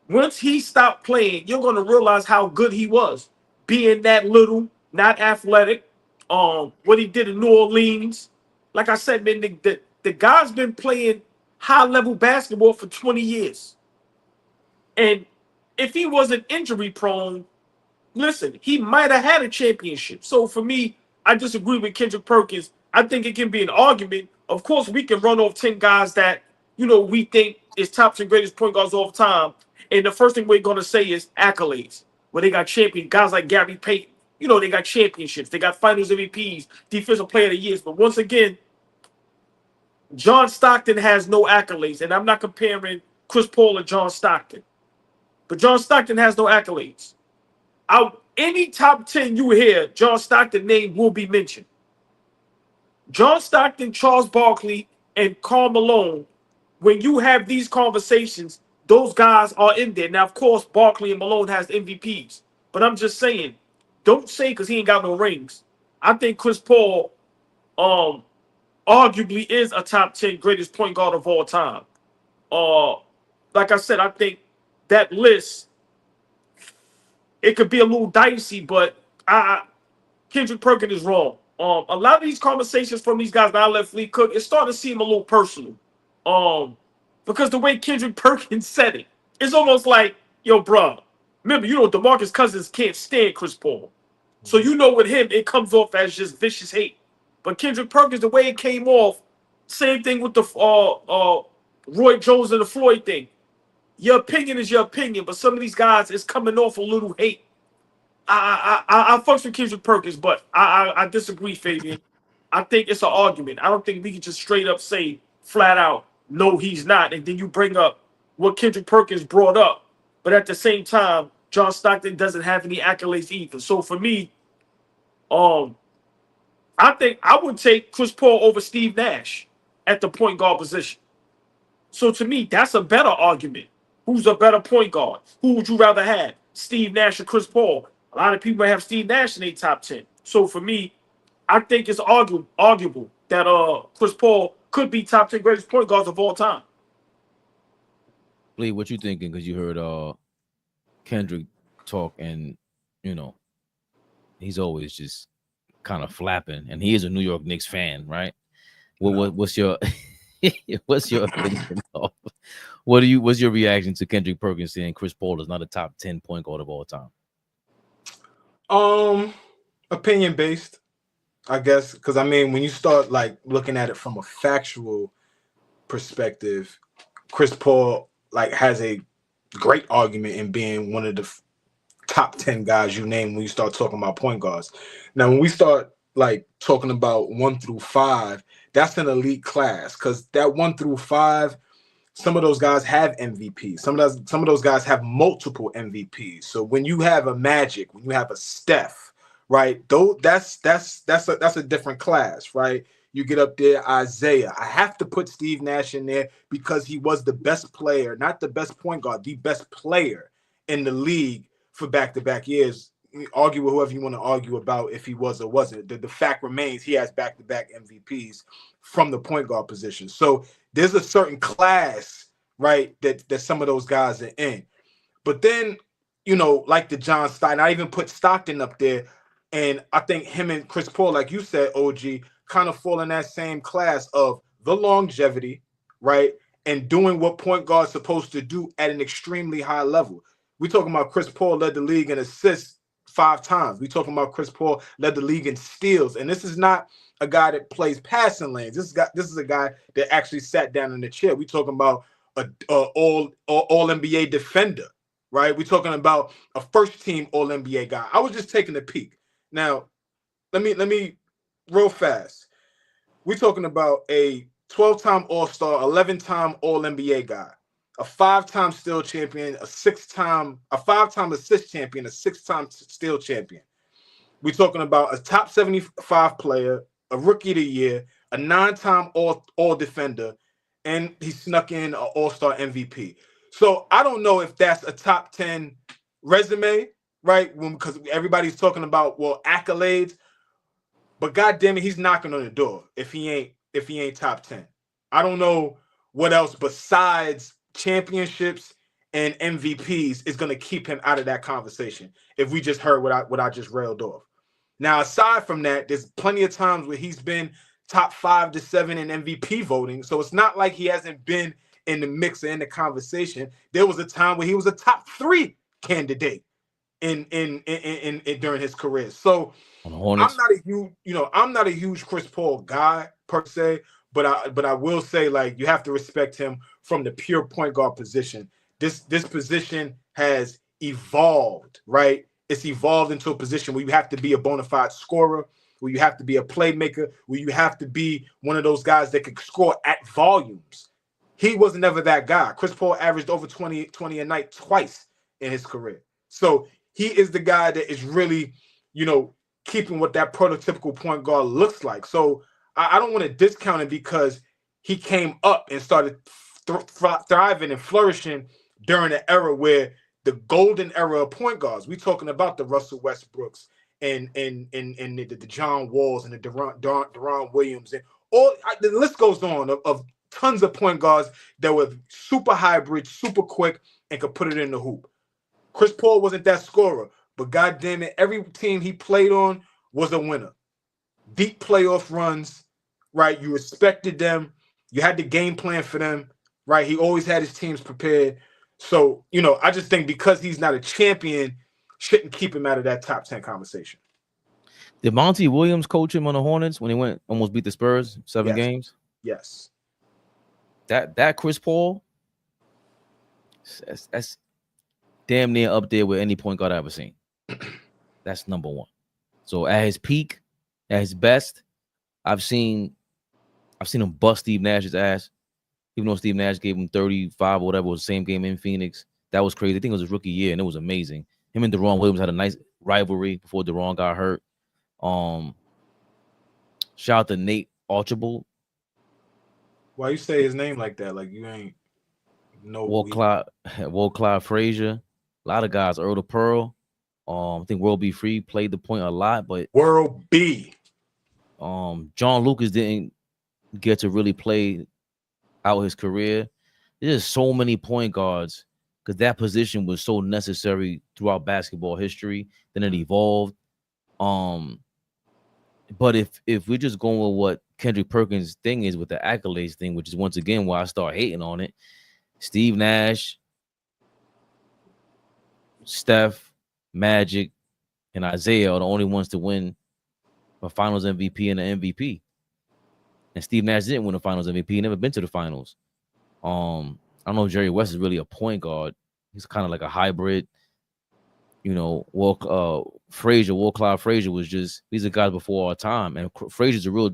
once he stopped playing, you're going to realize how good he was. Being that little, not athletic, what he did in New Orleans. Like I said, man, the guy's been playing high-level basketball for 20 years. And if he wasn't injury-prone, listen, he might have had a championship. So for me, I disagree with Kendrick Perkins. I think it can be an argument. Of course, we can run off 10 guys that, you know, we think is top 10 greatest point guards of all time. And the first thing we're going to say is accolades. Where they got champions, guys like Gary Payton. You know, they got championships. They got finals MVPs, defensive player of the years. But once again, John Stockton has no accolades. And I'm not comparing Chris Paul and John Stockton. But John Stockton has no accolades. Any top 10 you hear, John Stockton's name will be mentioned. John Stockton, Charles Barkley, and Karl Malone, when you have these conversations, those guys are in there. Now, of course, Barkley and Malone has MVPs. But I'm just saying, don't say because he ain't got no rings. I think Chris Paul arguably is a top 10 greatest point guard of all time. Like I said, I think that list, it could be a little dicey, but Kendrick Perkins is wrong. A lot of these conversations from these guys that I let Fleet cook, it's starting to seem a little personal. Because the way Kendrick Perkins said it, it's almost like, yo, bro, remember, you know, DeMarcus Cousins can't stand Chris Paul. So you know with him, it comes off as just vicious hate. But Kendrick Perkins, the way it came off, same thing with the Roy Jones and the Floyd thing. Your opinion is your opinion, but some of these guys is coming off a little hate. I fucks with Kendrick Perkins, but I disagree, Fabian. I think it's an argument. I don't think we can just straight up say flat out, no, he's not. And then you bring up what Kendrick Perkins brought up. But at the same time, John Stockton doesn't have any accolades either. So for me, I think I would take Chris Paul over Steve Nash at the point guard position. So to me, that's a better argument. Who's a better point guard? Who would you rather have, Steve Nash or Chris Paul? A lot of people have Steve Nash in their top 10. So for me, I think it's arguable that Chris Paul could be top 10 greatest point guards of all time. Lee, what you thinking? Because you heard Kendrick talk, and you know he's always just kind of flapping, and he is a New York Knicks fan, right? What's your what's your opinion of what's your reaction to Kendrick Perkins saying Chris Paul is not a top 10 point guard of all time? Opinion based, I guess, because I mean, when you start like looking at it from a factual perspective, Chris Paul like has a great argument in being one of the top 10 guys you name when you start talking about point guards. Now, when we start like talking about 1 through 5, that's an elite class, because that 1 through 5, some of those guys have MVPs. Some of those guys have multiple MVPs. So when you have a Magic, when you have a Steph, right? Though that's a different class, right? You get up there, Isaiah. I have to put Steve Nash in there because he was the best player, not the best point guard, the best player in the league for back-to-back years. Argue with whoever you want to argue about if he was or wasn't. The fact remains he has back-to-back MVPs from the point guard position. So there's a certain class, right, that some of those guys are in. But then, you know, like the John Stockton, I even put Stockton up there, and I think him and Chris Paul, like you said, OG, kind of fall in that same class of the longevity, right, and doing what point guard's supposed to do at an extremely high level. We're talking about Chris Paul led the league in assists 5 times. We're talking about Chris Paul led the league in steals, and this is not a guy that plays passing lanes. This is a guy that actually sat down in the chair. We're talking about a all NBA defender, right? We're talking about a first team all NBA guy. I was just taking a peek. Now, let me real fast. We're talking about a 12-time All-Star, 11-time All-NBA guy, a 5-time steal champion, a 5-time assist champion, a 6-time steal champion. We're talking about a top 75 player, a rookie of the year, a 9-time all defender, and he snuck in an All-Star MVP. So I don't know if that's a top 10 resume, right? Because everybody's talking about, well, accolades, but goddamn it, he's knocking on the door if he ain't top 10. I don't know what else besides championships and MVPs is going to keep him out of that conversation if we just heard what I just railed off. Now, aside from that, there's plenty of times where he's been top 5 to 7 in MVP voting. So it's not like he hasn't been in the mix or in the conversation. There was a time where he was a top 3 candidate in during his career. So I'm not a huge Chris Paul guy per se, but I will say, like, you have to respect him from the pure point guard position. This position has evolved, right? It's evolved into a position where you have to be a bona fide scorer, where you have to be a playmaker, where you have to be one of those guys that can score at volumes. He was never that guy. Chris Paul averaged over 20 a night twice in his career. So he is the guy that is really, keeping what that prototypical point guard looks like. So I don't want to discount him because he came up and started thriving and flourishing during an era where the golden era of point guards. We're talking about the Russell Westbrooks and the John Walls and the Deron Williams and all. The list goes on of tons of point guards that were super hybrid, super quick, and could put it in the hoop. Chris Paul wasn't that scorer, but goddamn it, every team he played on was a winner. Deep playoff runs, right? You respected them. You had the game plan for them, right? He always had his teams prepared. So, I just think because he's not a champion, shouldn't keep him out of that top 10 conversation. Did Monty Williams coach him on the Hornets when he almost beat the Spurs 7 games? Yes. That Chris Paul, that's damn near up there with any point guard I've ever seen. That's number 1. So at his peak, at his best, I've seen him bust Steve Nash's ass. Even though Steve Nash gave him 35 or whatever, it was the same game in Phoenix. That was crazy. I think it was his rookie year, and it was amazing. Him and Deron Williams had a nice rivalry before Deron got hurt. Shout out to Nate Archibald. Why you say his name like that? Like you ain't no Walt Clyde Frazier. A lot of guys. Earl the Pearl. I think World B. Free played the point a lot, but World B. John Lucas didn't get to really play out his career. There's just so many point guards because that position was so necessary throughout basketball history. Then it evolved. But if we're just going with what Kendrick Perkins' thing is with the accolades thing, which is once again why I start hating on it, Steve Nash, Steph, Magic, and Isaiah are the only ones to win a Finals MVP and an MVP. And Steve Nash didn't win a Finals MVP. He never been to the Finals. I don't know if Jerry West is really a point guard. He's kind of like a hybrid. You know, Frazier, Clyde Frazier was just, these are guys before our time. And Frazier's a real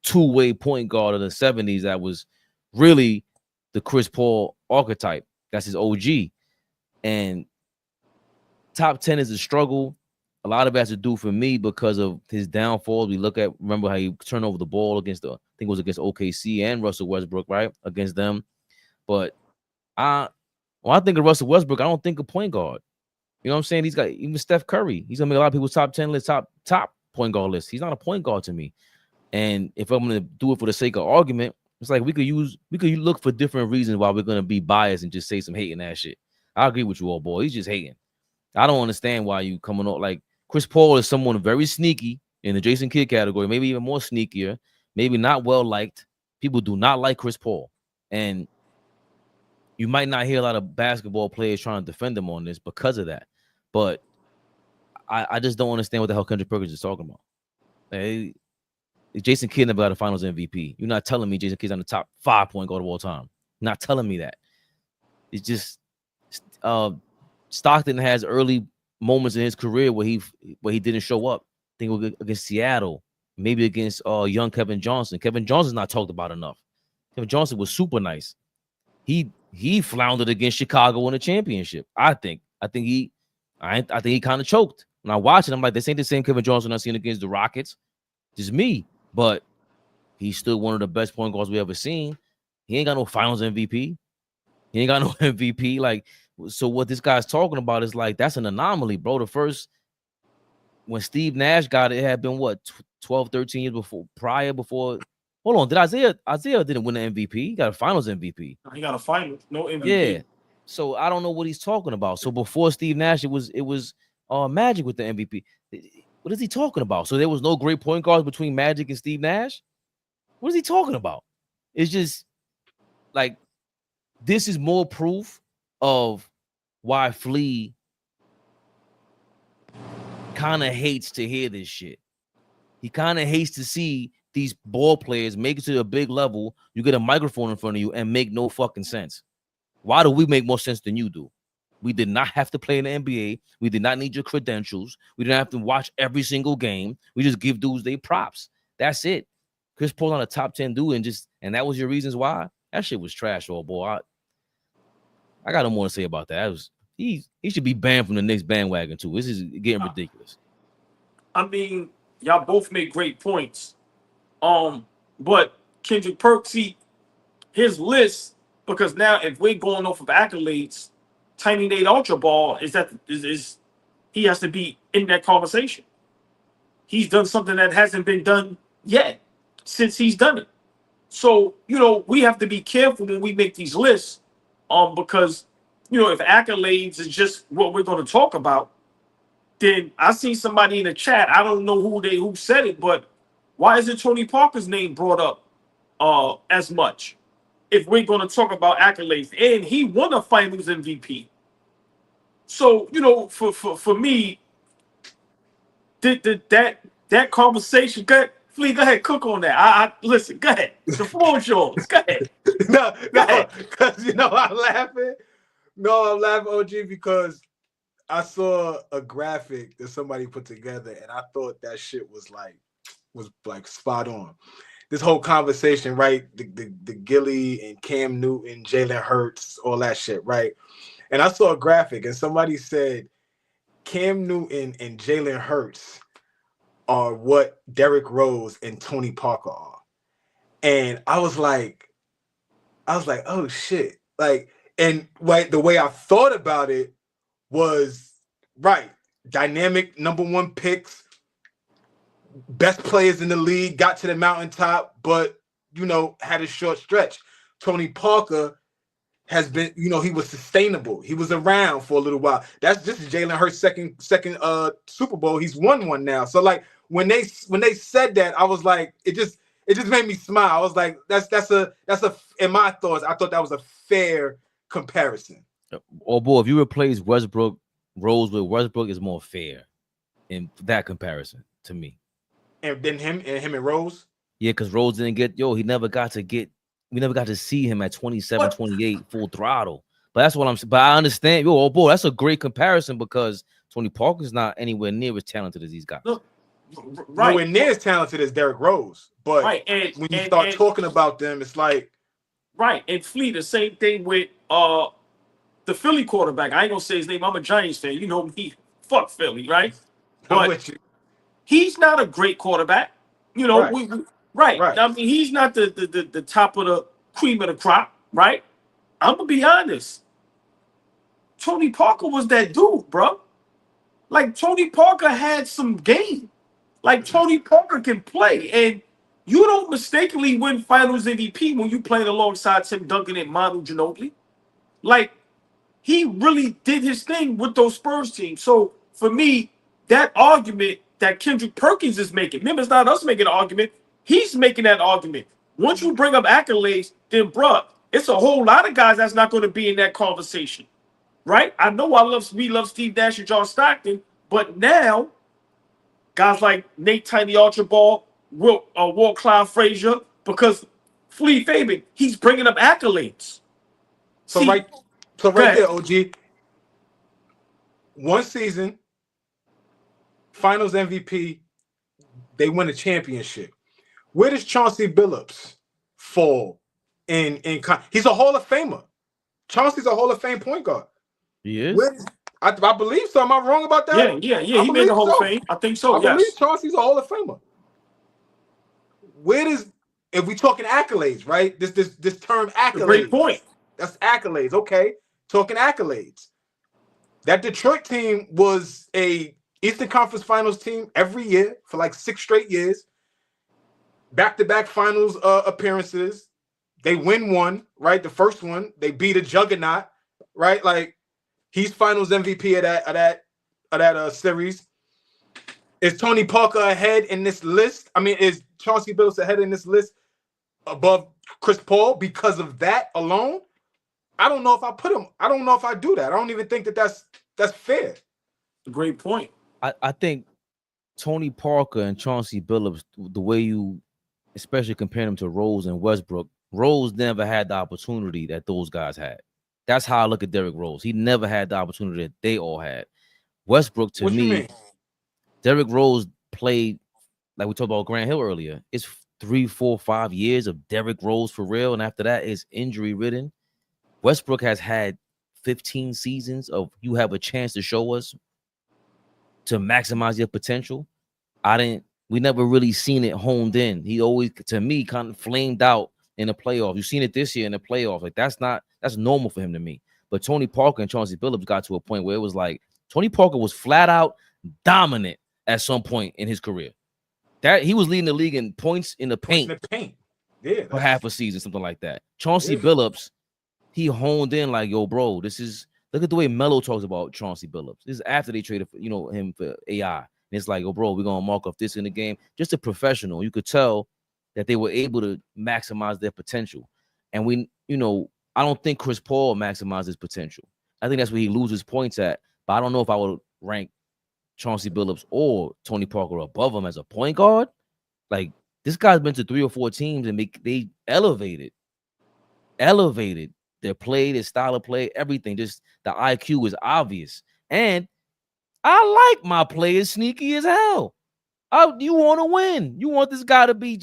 two-way point guard of the 70s that was really the Chris Paul archetype. That's his OG. And top 10 is a struggle. A lot of it has to do for me because of his downfalls. We remember how he turned over the ball against I think it was against OKC and Russell Westbrook, right? Against them. But when I think of Russell Westbrook, I don't think of point guard. You know what I'm saying? He's got even Steph Curry. He's gonna make a lot of people's top 10 list, top point guard list. He's not a point guard to me. And if I'm gonna do it for the sake of argument, it's like we could look for different reasons why we're gonna be biased and just say some hating ass shit. I agree with you all, boy. He's just hating. I don't understand why you coming up like Chris Paul is someone very sneaky in the Jason Kidd category, maybe even more sneakier, maybe not well liked. People do not like Chris Paul, and you might not hear a lot of basketball players trying to defend him on this because of that. But I just don't understand what the hell Kendrick Perkins is talking about. Hey, Jason Kidd never got a Finals MVP. You're not telling me Jason Kidd's on the top 5 point guard of all time. You're not telling me that. It's just Stockton has early moments in his career where he didn't show up. I think against Seattle, maybe against young Kevin Johnson. Kevin Johnson's not talked about enough. Kevin Johnson was super nice. He floundered against Chicago in the championship. I think he kind of choked. When I watch it, I'm like, this ain't the same Kevin Johnson I seen against the Rockets. Just me. But he's still one of the best point guards we ever seen. He ain't got no Finals MVP. He ain't got no MVP. Like, so what this guy's talking about is like, that's an anomaly, bro. The first, when Steve Nash got it, it had been what, 12, 13 years before. Hold on, did Isaiah didn't win the MVP? He got a Finals MVP. He got a final, no MVP. Yeah. So I don't know what he's talking about. So before Steve Nash, it was Magic with the MVP. What is he talking about? So there was no great point guards between Magic and Steve Nash? What is he talking about? It's just like, this is more proof of why Flea kind of hates to hear this shit. He kind of hates to see these ball players make it to a big level. You get a microphone in front of you and make no fucking sense. Why do we make more sense than you do? We did not have to play in the NBA. We did not need your credentials. We didn't have to watch every single game. We just give dudes their props. That's it. Chris Paul on a top 10 dude, and that was your reasons why? That shit was trash, old boy. I got no more to say about that. He should be banned from the Knicks bandwagon too. This is getting ridiculous. I mean, y'all both make great points. But Kendrick Perks, his list, because now if we're going off of accolades, Tiny Nate Ultra Ball is he has to be in that conversation. He's done something that hasn't been done yet since he's done it. So, we have to be careful when we make these lists, because, if accolades is just what we're going to talk about, then I see somebody in the chat, I don't know who said it, but why isn't Tony Parker's name brought up as much if we're going to talk about accolades? And he won a Finals MVP. So, for me, that conversation, Flea, go ahead, cook on that. I listen, go ahead. The floor is yours. Go ahead. No, because I'm laughing. No, I'm laughing, OG, because I saw a graphic that somebody put together, and I thought that shit was like spot on. This whole conversation, right? The Gilly and Cam Newton, Jalen Hurts, all that shit, right? And I saw a graphic, and somebody said Cam Newton and Jalen Hurts are what Derrick Rose and Tony Parker are. And I was like, oh shit. Like, and the way I thought about it was, right, dynamic #1 picks, best players in the league, got to the mountaintop, but, had a short stretch. Tony Parker has been, he was sustainable. He was around for a little while. This is Jalen Hurts' second Super Bowl. He's won one now. So like when they said that, I was like, it just made me smile. I was like, that's a in my thoughts, I thought that was a fair comparison. Oh boy, if you replace Rose with Westbrook, is more fair in that comparison to me. And then him and Rose. Yeah, because Rose didn't get we never got to see him at 27, 28 full throttle. But that's what but I understand. Oh boy, that's a great comparison because Tony Parker's not anywhere near as talented as these guys. Look, right. Nowhere near as talented as Derrick Rose. But when you start talking about them, it's like right. And Fleet, the same thing with the Philly quarterback. I ain't gonna say his name. I'm a Giants fan. You know me. Fuck Philly, right? But he's not a great quarterback. You know, right. I mean, he's not the top of the cream of the crop, right? I'm gonna be honest. Tony Parker was that dude, bro. Like Tony Parker had some game. Like Tony Parker can play, and you don't mistakenly win Finals MVP when you playing alongside Tim Duncan and Manu Ginobili. Like he really did his thing with those Spurs teams. So for me, that argument that Kendrick Perkins is making, remember, it's not us making an argument. He's making that argument. Once you bring up accolades, then, bruh, it's a whole lot of guys that's not going to be in that conversation, right? I know we love Steve Nash and John Stockton, but now guys like Nate Tiny Archibald, Walt Clyde Frazier, because Flea Fabian, he's bringing up accolades. So right there, OG. One season, Finals MVP, they win a championship. Where does Chauncey Billups fall in he's a Hall of Famer. Chauncey's a Hall of Fame point guard. He is? I believe so. Am I wrong about that? Yeah. He made the Hall of Fame. I think so, I believe Chauncey's a Hall of Famer. If we talking accolades, right? This term accolades. Great point. That's accolades. Okay. Talking accolades. That Detroit team was a Eastern Conference Finals team every year for like 6 straight years. Back-to-back finals appearances. They win one, right? The first one, they beat a juggernaut, right? Like he's Finals MVP of that series. Is Tony Parker ahead in this list? I mean, is Chauncey Billups ahead in this list above Chris Paul because of that alone? I don't know if I put him. I don't know if I do that. I don't even think that's fair. Great point. I think Tony Parker and Chauncey Billups, the way you especially compare them to Rose and Westbrook, Rose never had the opportunity that those guys had. That's how I look at Derrick Rose. He never had the opportunity that they all had. Westbrook, to me, Derrick Rose played, like we talked about Grant Hill earlier. It's 3, 4, 5 years of Derrick Rose for real, and after that is injury ridden. Westbrook has had 15 seasons of you have a chance to show us to maximize your potential. We never really seen it honed in. He always, to me, kind of flamed out in the playoffs. You've seen it this year in the playoffs. Like that's normal for him to me. But Tony Parker and Chauncey Billups got to a point where it was like Tony Parker was flat out dominant at some point in his career. That he was leading the league in points in the paint. Yeah, for half a season, something like that. Chauncey Billups, he honed in like, yo, bro, look at the way Melo talks about Chauncey Billups. This is after they traded him for AI. And it's like, oh, bro, we're gonna mark off this in the game. Just a professional. You could tell that they were able to maximize their potential. And I don't think Chris Paul maximized his potential. I think that's where he loses points at. But I don't know if I would rank Chauncey Billups or Tony Parker above him as a point guard. Like this guy's been to 3 or 4 teams and they elevated their play, their style of play, everything. Just the IQ is obvious. And I like my players sneaky as hell. You want to win. You want this guy to be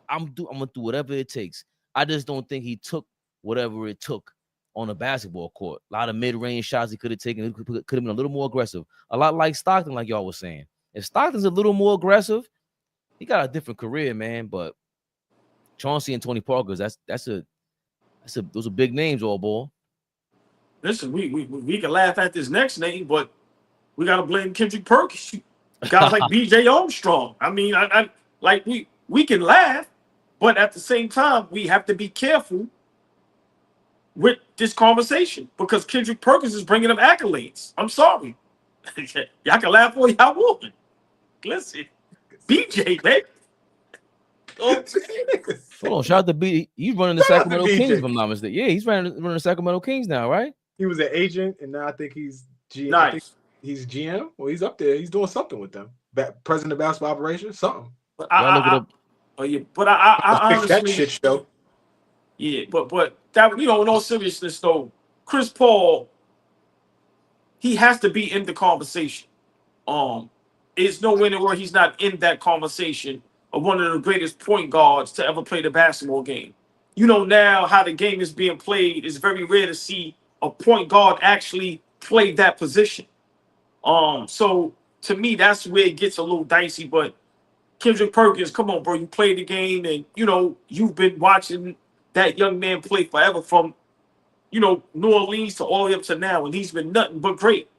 I'm gonna do whatever it takes. I just don't think he took whatever it took on a basketball court. A lot of mid-range shots he could have taken. Could have been a little more aggressive. A lot like Stockton, like y'all was saying. If Stockton's a little more aggressive, he got a different career, man. But Chauncey and Tony Parker, those are big names, all boy. Listen, we can laugh at this next name, but we gotta blame Kendrick Perkins. Guys like BJ Armstrong. I mean, I like we can laugh, but at the same time, we have to be careful with this conversation because Kendrick Perkins is bringing up accolades. I'm sorry. Y'all can laugh all y'all want. Listen, BJ, baby. Hold on, shout out to B. He's running the Shout out to Sacramento Kings, BJ. if I'm not mistaken. Yeah, he's running the Sacramento Kings now, right? He was an agent, and now I think he's GM. Nice. I think he's GM. Well, he's up there. He's doing something with them. President of basketball operations, something. But Y'all look it up. Oh yeah, but I Fix that honestly, shit show. yeah, but that in all seriousness though, Chris Paul, he has to be in the conversation. It's nowhere where he's not in that conversation of one of the greatest point guards to ever play the basketball game. Now how the game is being played is very rare to see a point guard actually play that position. So to me, that's where it gets a little dicey. But Kendrick Perkins, come on, bro, you played the game, and you've been watching that young man play forever from New Orleans to all the way up to now, and he's been nothing but great.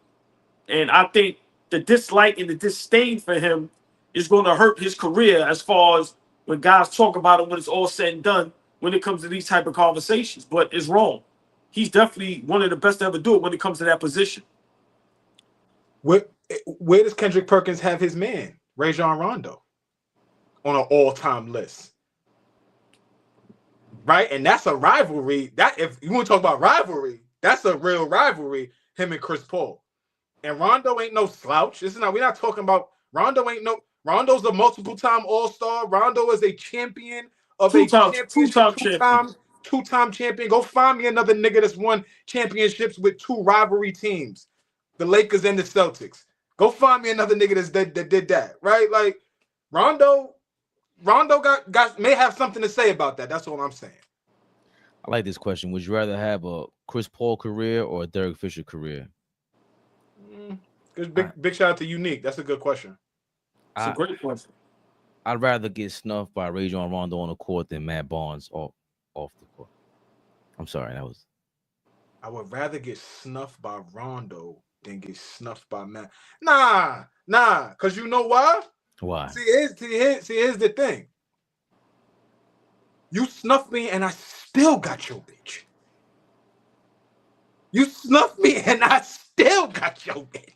And I think the dislike and the disdain for him is going to hurt his career as far as when guys talk about him when it's all said and done when it comes to these type of conversations. But it's wrong. He's definitely one of the best to ever do it when it comes to that position. Where does Kendrick Perkins have his man, Rajon Rondo, on an all-time list? Right? And that's a rivalry. That if you want to talk about rivalry, that's a real rivalry, him and Chris Paul. And Rondo ain't no slouch. We're not talking about Rondo Rondo's a multiple-time all-star. Rondo is a champion of two-time champion. Go find me another nigga that's won championships with two rivalry teams, the Lakers and the Celtics. Go find me another nigga that did that, right? Like Rondo may have something to say about that. That's all I'm saying. I like this question. Would you rather have a Chris Paul career or a Derek Fisher career? Big shout out to Unique. That's a good question. It's a great question. I'd rather get snuffed by Rajon Rondo on the court than Matt Barnes off the court. I'm sorry, I would rather get snuffed by Rondo than get snuffed by Matt. Nah, because you know why? Why? See, here's the thing. You snuffed me and I still got your bitch. You snuffed me and I still got your bitch.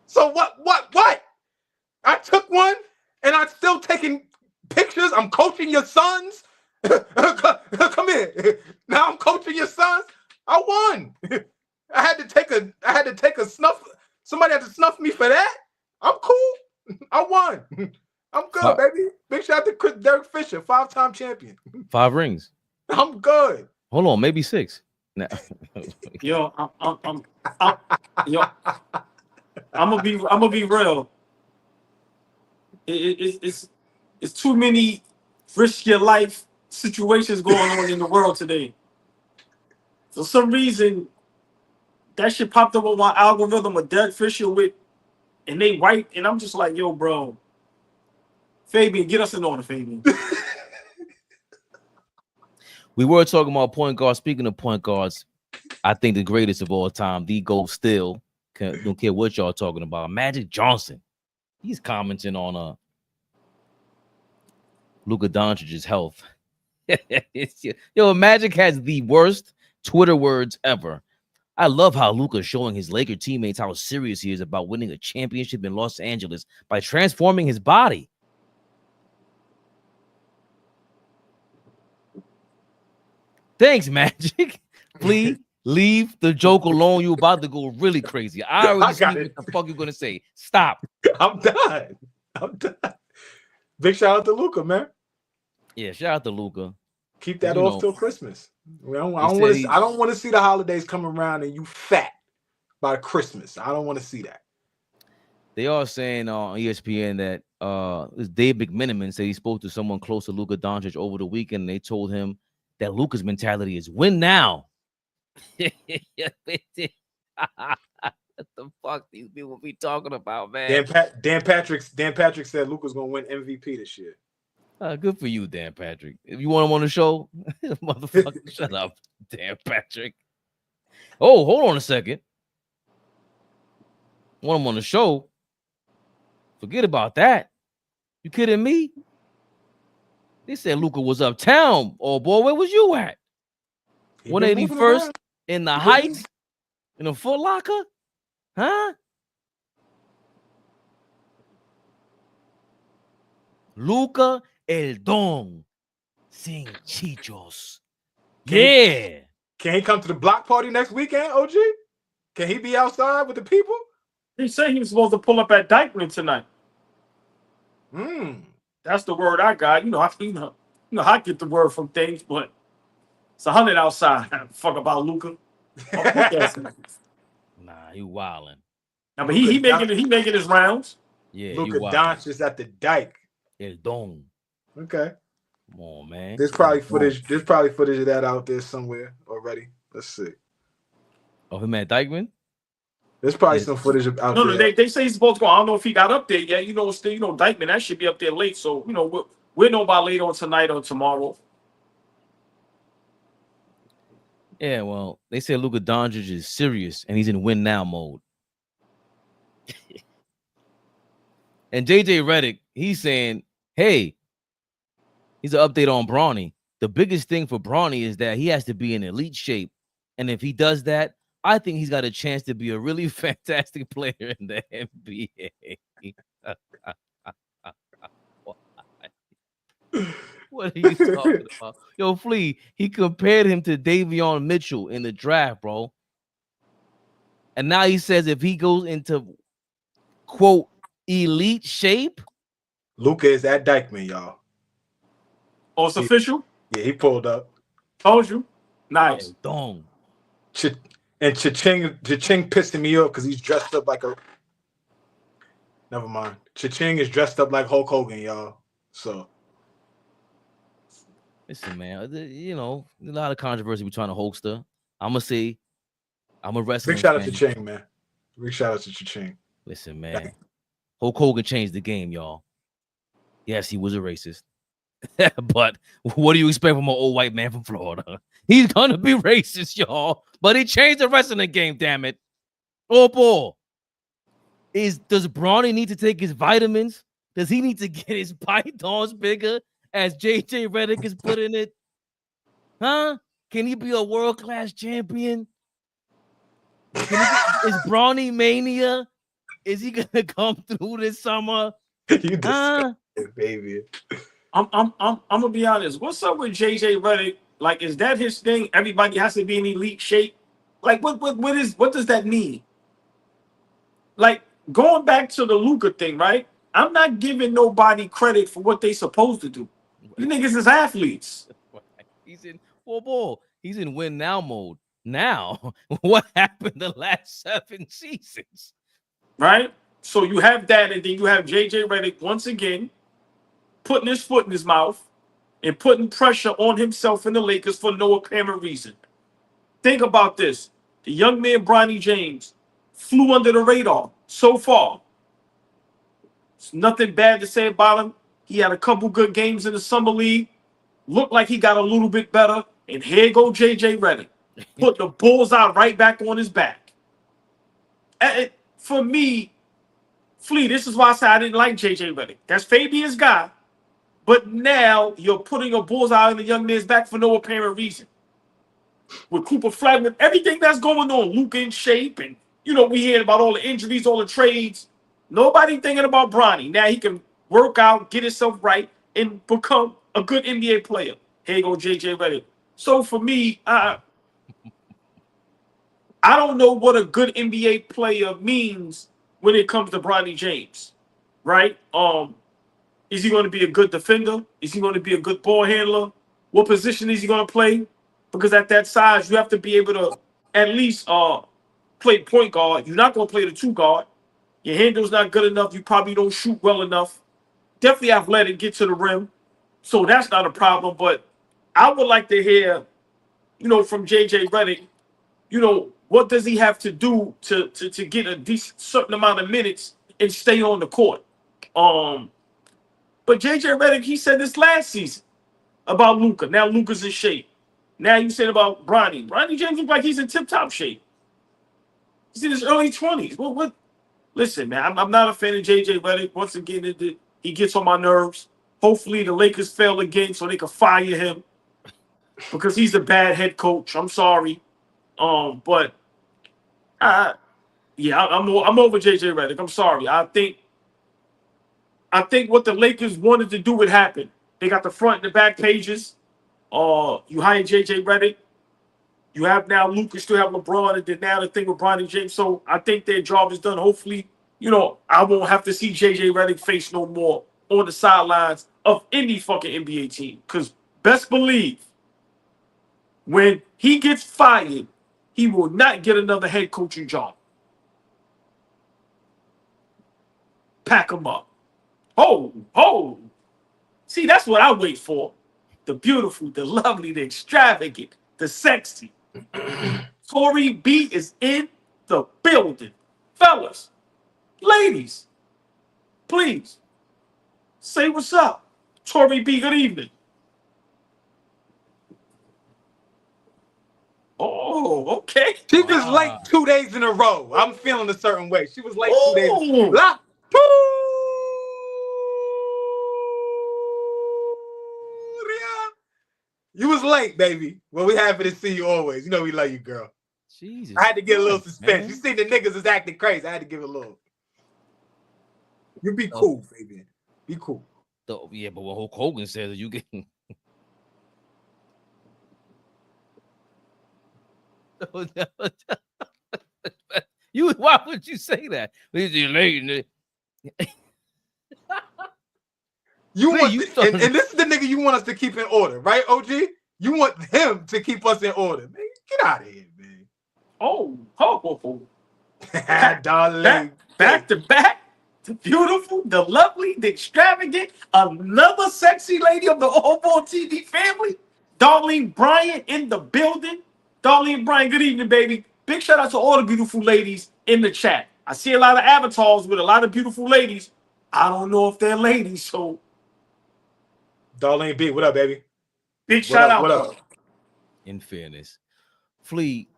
So what? I took one and I'm still taking pictures. I'm coaching your sons. Come here. Now I'm coaching your sons. I won. I had to take a snuff. Somebody had to snuff me for that. I'm cool. I won. I'm good, baby. Big shout out to Derek Fisher, 5-time champion. 5 rings. I'm good. Hold on, maybe 6. Nah. Yo, I'm gonna be real. It's too many risk your life situations going on in the world today. For some reason, that shit popped up on my algorithm of Derek Fisher and they white, and I'm just like, yo, bro. Fabian, get us in order, Fabian. We were talking about point guards. Speaking of point guards, I think the greatest of all time, the GOAT still. Don't care what y'all talking about. Magic Johnson. He's commenting on Luka Doncic's health. Yo, Magic has the worst Twitter words ever. I love how Luka's showing his Laker teammates how serious he is about winning a championship in Los Angeles by transforming his body. Thanks, Magic. Please leave the joke alone. You about to go really crazy. I already see what the fuck you're gonna say. Stop. I'm done. Big shout out to Luka, man. Yeah, shout out to Luka. Keep that off till Christmas. I don't want to see the holidays come around and you fat by Christmas. I don't want to see that. They are saying on ESPN that Dave McMenamin said he spoke to someone close to Luka Doncic over the weekend. And they told him that Luka's mentality is win now. What the fuck these people be talking about, man? Dan Patrick said Luka's gonna win MVP this year. Good for you, Dan Patrick. If you want him on the show, motherfucker, shut up, Dan Patrick. Oh, hold on a second. Want him on the show? Forget about that. You kidding me? They said Luka was uptown. Oh boy, where was you at? 181st, in the Heights, in a Foot Locker, huh? Luca El Don, sin chichos. Yeah. Can he come to the block party next weekend, OG? Can he be outside with the people? He said he was supposed to pull up at Dykeman tonight. Mm. That's the word I got. I get the word from things, but it's 100 outside. Fuck about Luca. Nah, you wildin'. Now, but he making his rounds. Yeah, Luka you wildin'. Doncic at the Dyke. El Don. Okay. Come on, man. There's probably footage of that out there somewhere already. Let's see. Oh, him at Dykeman? There's probably some footage out there. No, they say he's supposed to go. I don't know if he got up there yet. Still, Dykeman, that should be up there late. So, we'll know about later on tonight or tomorrow. Yeah, well, they say Luka Doncic is serious and he's in win now mode. And JJ Redick, he's saying, hey, he's an update on Bronny. The biggest thing for Bronny is that he has to be in elite shape. And if he does that, I think he's got a chance to be a really fantastic player in the NBA. What are you talking about? Yo, Flea, he compared him to Davion Mitchell in the draft, bro. And now he says if he goes into, quote, elite shape. Luka is at Dykeman, y'all. Oh, it's official? Yeah, he pulled up. Told you. Nice. Dong. And Cha-Ching pissed me off because he's dressed up like a... Never mind. Cha-Ching is dressed up like Hulk Hogan, y'all. So... Listen, man, a lot of controversy between the Hulkster. I'm going to say, I'm a wrestling Big shout out fan. to Ching, man. Big shout out to Cha-Ching. Listen, man, Hulk Hogan changed the game, y'all. Yes, he was a racist. But what do you expect from an old white man from Florida? He's going to be racist, y'all. But he changed the wrestling game, damn it. Oh, boy. Does Bronny need to take his vitamins? Does he need to get his pythons bigger? As JJ Redick is putting it, huh? Can he be a world-class champion? Is Bronny Mania? Is he gonna come through this summer? You disgusting, baby. I'm gonna be honest. What's up with JJ Redick? Like, is that his thing? Everybody has to be in elite shape. Like, what does that mean? Like, going back to the Luka thing, right? I'm not giving nobody credit for what they supposed to do. You niggas is athletes. He's in win now mode. Now, what happened the last 7 seasons? Right? So you have that, and then you have JJ Redick once again putting his foot in his mouth and putting pressure on himself and the Lakers for no apparent reason. Think about this. The young man, Bronny James, flew under the radar so far. There's nothing bad to say about him. He had a couple good games in the summer league. Looked like he got a little bit better. And here go JJ Redick. Put the bullseye right back on his back. For me, Flea, this is why I said I didn't like JJ Redick. That's Fabian's guy. But now you're putting a bullseye on the young man's back for no apparent reason. With Cooper Flag, with everything that's going on, Luka in shape, and we hear about all the injuries, all the trades. Nobody thinking about Bronny. Now he can work out, get himself right, and become a good NBA player. Here you go, JJ Redick. So for me, I don't know what a good NBA player means when it comes to Bronny James, right? Is he going to be a good defender? Is he going to be a good ball handler? What position is he going to play? Because at that size, you have to be able to at least play point guard. You're not going to play the 2 guard. Your handle's not good enough. You probably don't shoot well enough. Definitely athletic, get to the rim. So that's not a problem. But I would like to hear, from JJ Redick, what does he have to do to get a decent certain amount of minutes and stay on the court? But JJ Redick, he said this last season about Luka. Now Luka's in shape. Now you said about Bronny. Bronny James looks like he's in tip-top shape. He's in his early 20s. What? Listen, man, I'm not a fan of JJ Redick. Once again, he gets on my nerves. Hopefully the Lakers fail again so they can fire him because he's a bad head coach. I'm sorry. But I'm over JJ Redick. I'm sorry. I think what the Lakers wanted to do would happen. They got the front and the back pages. You hired JJ Redick. You have now Luka, still have LeBron, and then now the thing with Bronny James. So I think their job is done. Hopefully, I won't have to see JJ Redick face no more on the sidelines of any fucking NBA team. Because best believe, when he gets fired, he will not get another head coaching job. Pack him up. Oh. See, that's what I wait for. The beautiful, the lovely, the extravagant, the sexy. Tory B is in the building. Fellas, ladies, please say what's up. Tory B, good evening. Oh, okay. She was late 2 days in a row. I'm feeling a certain way. She was late 2 days. You was late, baby. Well, we happy to see you always. You know we love you, girl. Jesus. I had to get a little suspense. Man. You see the niggas is acting crazy. I had to give it a little. You be cool, Fabian. Be cool. Yeah, but what Hulk Hogan says is you getting. Why would you say that? You Lee, want, you and this is the nigga you want us to keep in order, right, OG? You want him to keep us in order, man. Get out of here, man. Oh. Darling. Back to back. The beautiful, the lovely, the extravagant, another sexy lady of the All-Ball TV family, Darlene Bryant in the building. Darlene Bryant, good evening, baby. Big shout out to all the beautiful ladies in the chat. I see a lot of avatars with a lot of beautiful ladies. I don't know if they're ladies, so. Darlene B, what up, baby? Big shout out. What up? In fairness, Flea,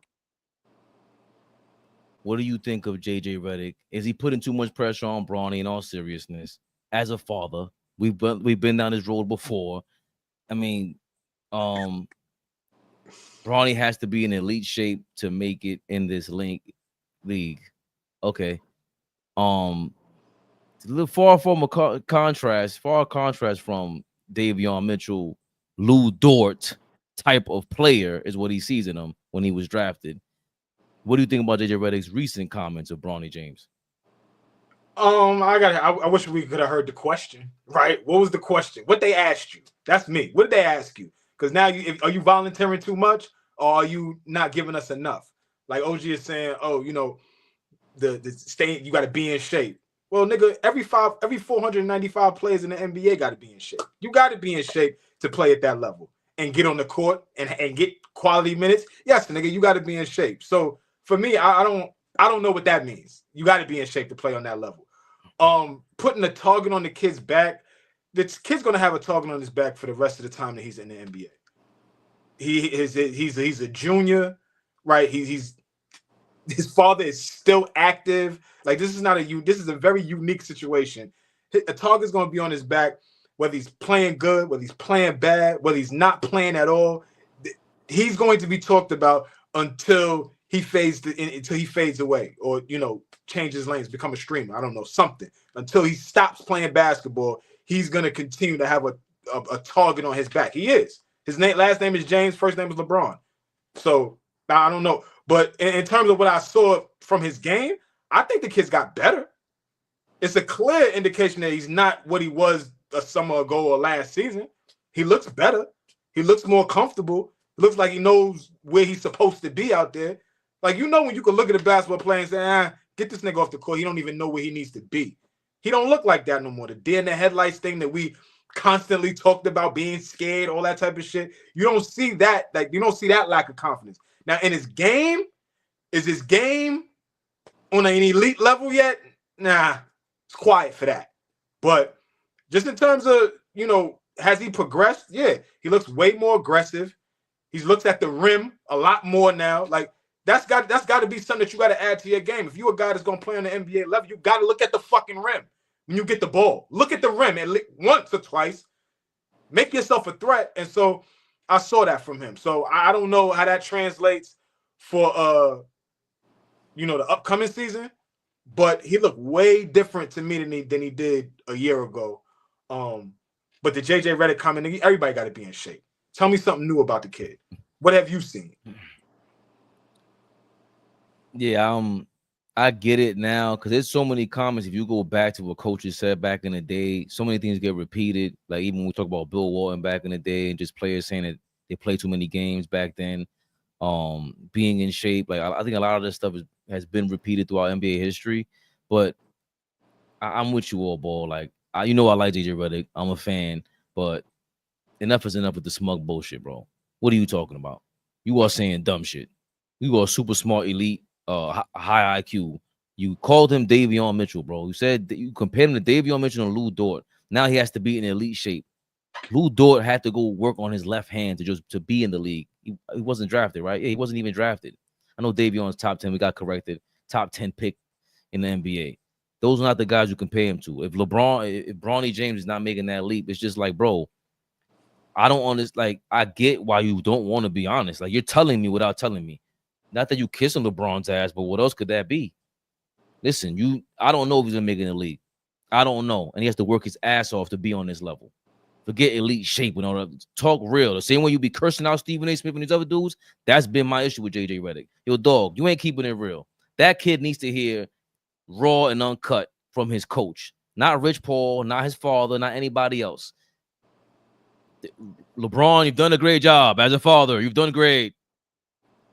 what do you think of JJ Redick? Is he putting too much pressure on Bronny? In all seriousness, as a father, we've been down this road before. I mean, Bronny has to be in elite shape to make it in this league. Okay. A little far from a contrast from Davion Mitchell, Lou Dort type of player is what he sees in him when he was drafted. What do you think about JJ Redick's recent comments of Bronny James? I wish we could have heard the question, right? What was the question? What they asked you? That's me. What did they ask you? Because now are you volunteering too much, or are you not giving us enough? Like OG is saying, the staying, you got to be in shape. Well, nigga, every 495 players in the NBA got to be in shape. You got to be in shape to play at that level and get on the court and get quality minutes. Yes, nigga, you got to be in shape. So for me, I don't know what that means. You got to be in shape to play on that level. Putting a target on the kid's back, this kid's gonna have a target on his back for the rest of the time that he's in the NBA. He's a junior, right? His father is still active. Like this is a very unique situation. A target's gonna be on his back, whether he's playing good, whether he's playing bad, whether he's not playing at all. He's going to be talked about until he fades away, or changes lanes, become a streamer. I don't know, something. Until he stops playing basketball, he's gonna continue to have a target on his back. He is. His last name is James, first name is LeBron. So I don't know. But in terms of what I saw from his game, I think the kid's got better. It's a clear indication that he's not what he was a summer ago or last season. He looks better. He looks more comfortable. It looks like he knows where he's supposed to be out there. Like, when you can look at a basketball player and say, get this nigga off the court. He don't even know where he needs to be. He don't look like that no more. The deer in the headlights thing that we constantly talked about, being scared, all that type of shit. You don't see that. Like, you don't see that lack of confidence. Now, in his game, is his game on an elite level yet? Nah, it's quiet for that. But just in terms of, has he progressed? Yeah, he looks way more aggressive. He looks at the rim a lot more now. Like, that's got to be something that you got to add to your game. If you're a guy that's going to play on the NBA level, you got to look at the fucking rim when you get the ball. Look at the rim at least once or twice. Make yourself a threat. And so I saw that from him. So I don't know how that translates for the upcoming season, but he looked way different to me than he did a year ago. But the JJ Redick comment, everybody got to be in shape. Tell me something new about the kid. What have you seen? Yeah, I get it now because there's so many comments. If you go back to what coaches said back in the day, so many things get repeated. Like even when we talk about Bill Walton back in the day, and just players saying that they played too many games back then, being in shape. Like I think a lot of this stuff has been repeated throughout NBA history. But I'm with you all, ball. Like I like JJ Redick. I'm a fan, but enough is enough with the smug bullshit, bro. What are you talking about? You are saying dumb shit. You are super smart, elite, high IQ. You called him Davion Mitchell, bro. You said that you compared him to Davion Mitchell and Lou Dort. Now he has to be in elite shape. Lou Dort had to go work on his left hand to be in the league. He wasn't drafted, right? Yeah, he wasn't even drafted. I know Davion's top 10. We got corrected. Top 10 pick in the NBA. Those are not the guys you compare him to. If Bronny James is not making that leap, it's just like, bro, I don't understand. Like, I get why you don't want to be honest. Like, you're telling me without telling me. Not that you kissing LeBron's ass, but what else could that be? Listen, I don't know if he's gonna make it in the league. I don't know. And he has to work his ass off to be on this level. Forget elite shape and all that. Talk real. The same way you be cursing out Stephen A. Smith and these other dudes, that's been my issue with JJ Redick. Yo, dog, you ain't keeping it real. That kid needs to hear raw and uncut from his coach. Not Rich Paul, not his father, not anybody else. LeBron, you've done a great job as a father. You've done great.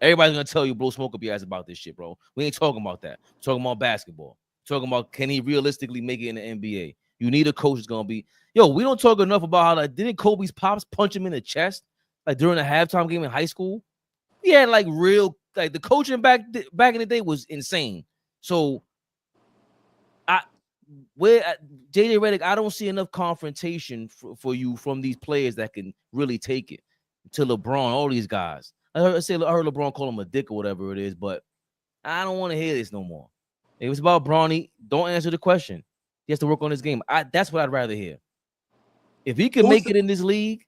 Everybody's gonna tell you, blow smoke up your ass about this shit, bro. We ain't talking about that. We're talking about basketball. We're talking about can he realistically make it in the NBA? You need a coach that's gonna be. Yo, we don't talk enough about how didn't Kobe's pops punch him in the chest like during a halftime game in high school? He had like the coaching back in the day was insane. So JJ Redick, I don't see enough confrontation for you from these players that can really take it to LeBron, all these guys. I heard LeBron call him a dick or whatever it is, but I don't want to hear this no more. It was about Bronny. Don't answer the question. He has to work on his game. That's what I'd rather hear. If he could make it in this league,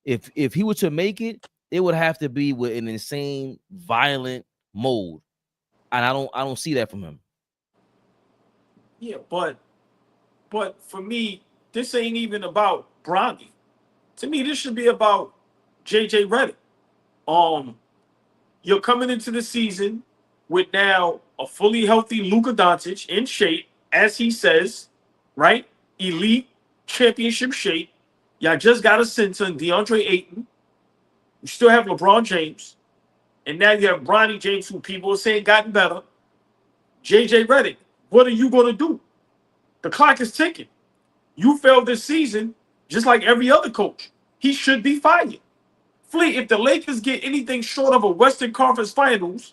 if he were to make it, it would have to be with an insane, violent mode, and I don't see that from him. Yeah, but for me, this ain't even about Bronny. To me, this should be about JJ Redick. You're coming into the season with now a fully healthy Luka Doncic in shape, as he says, right? Elite championship shape. Y'all just got a center in DeAndre Ayton. You still have LeBron James. And now you have Bronny James, who people are saying gotten better. JJ Redick, what are you going to do? The clock is ticking. You failed this season just like every other coach. He should be fired. Fleet, if the Lakers get anything short of a Western Conference Finals,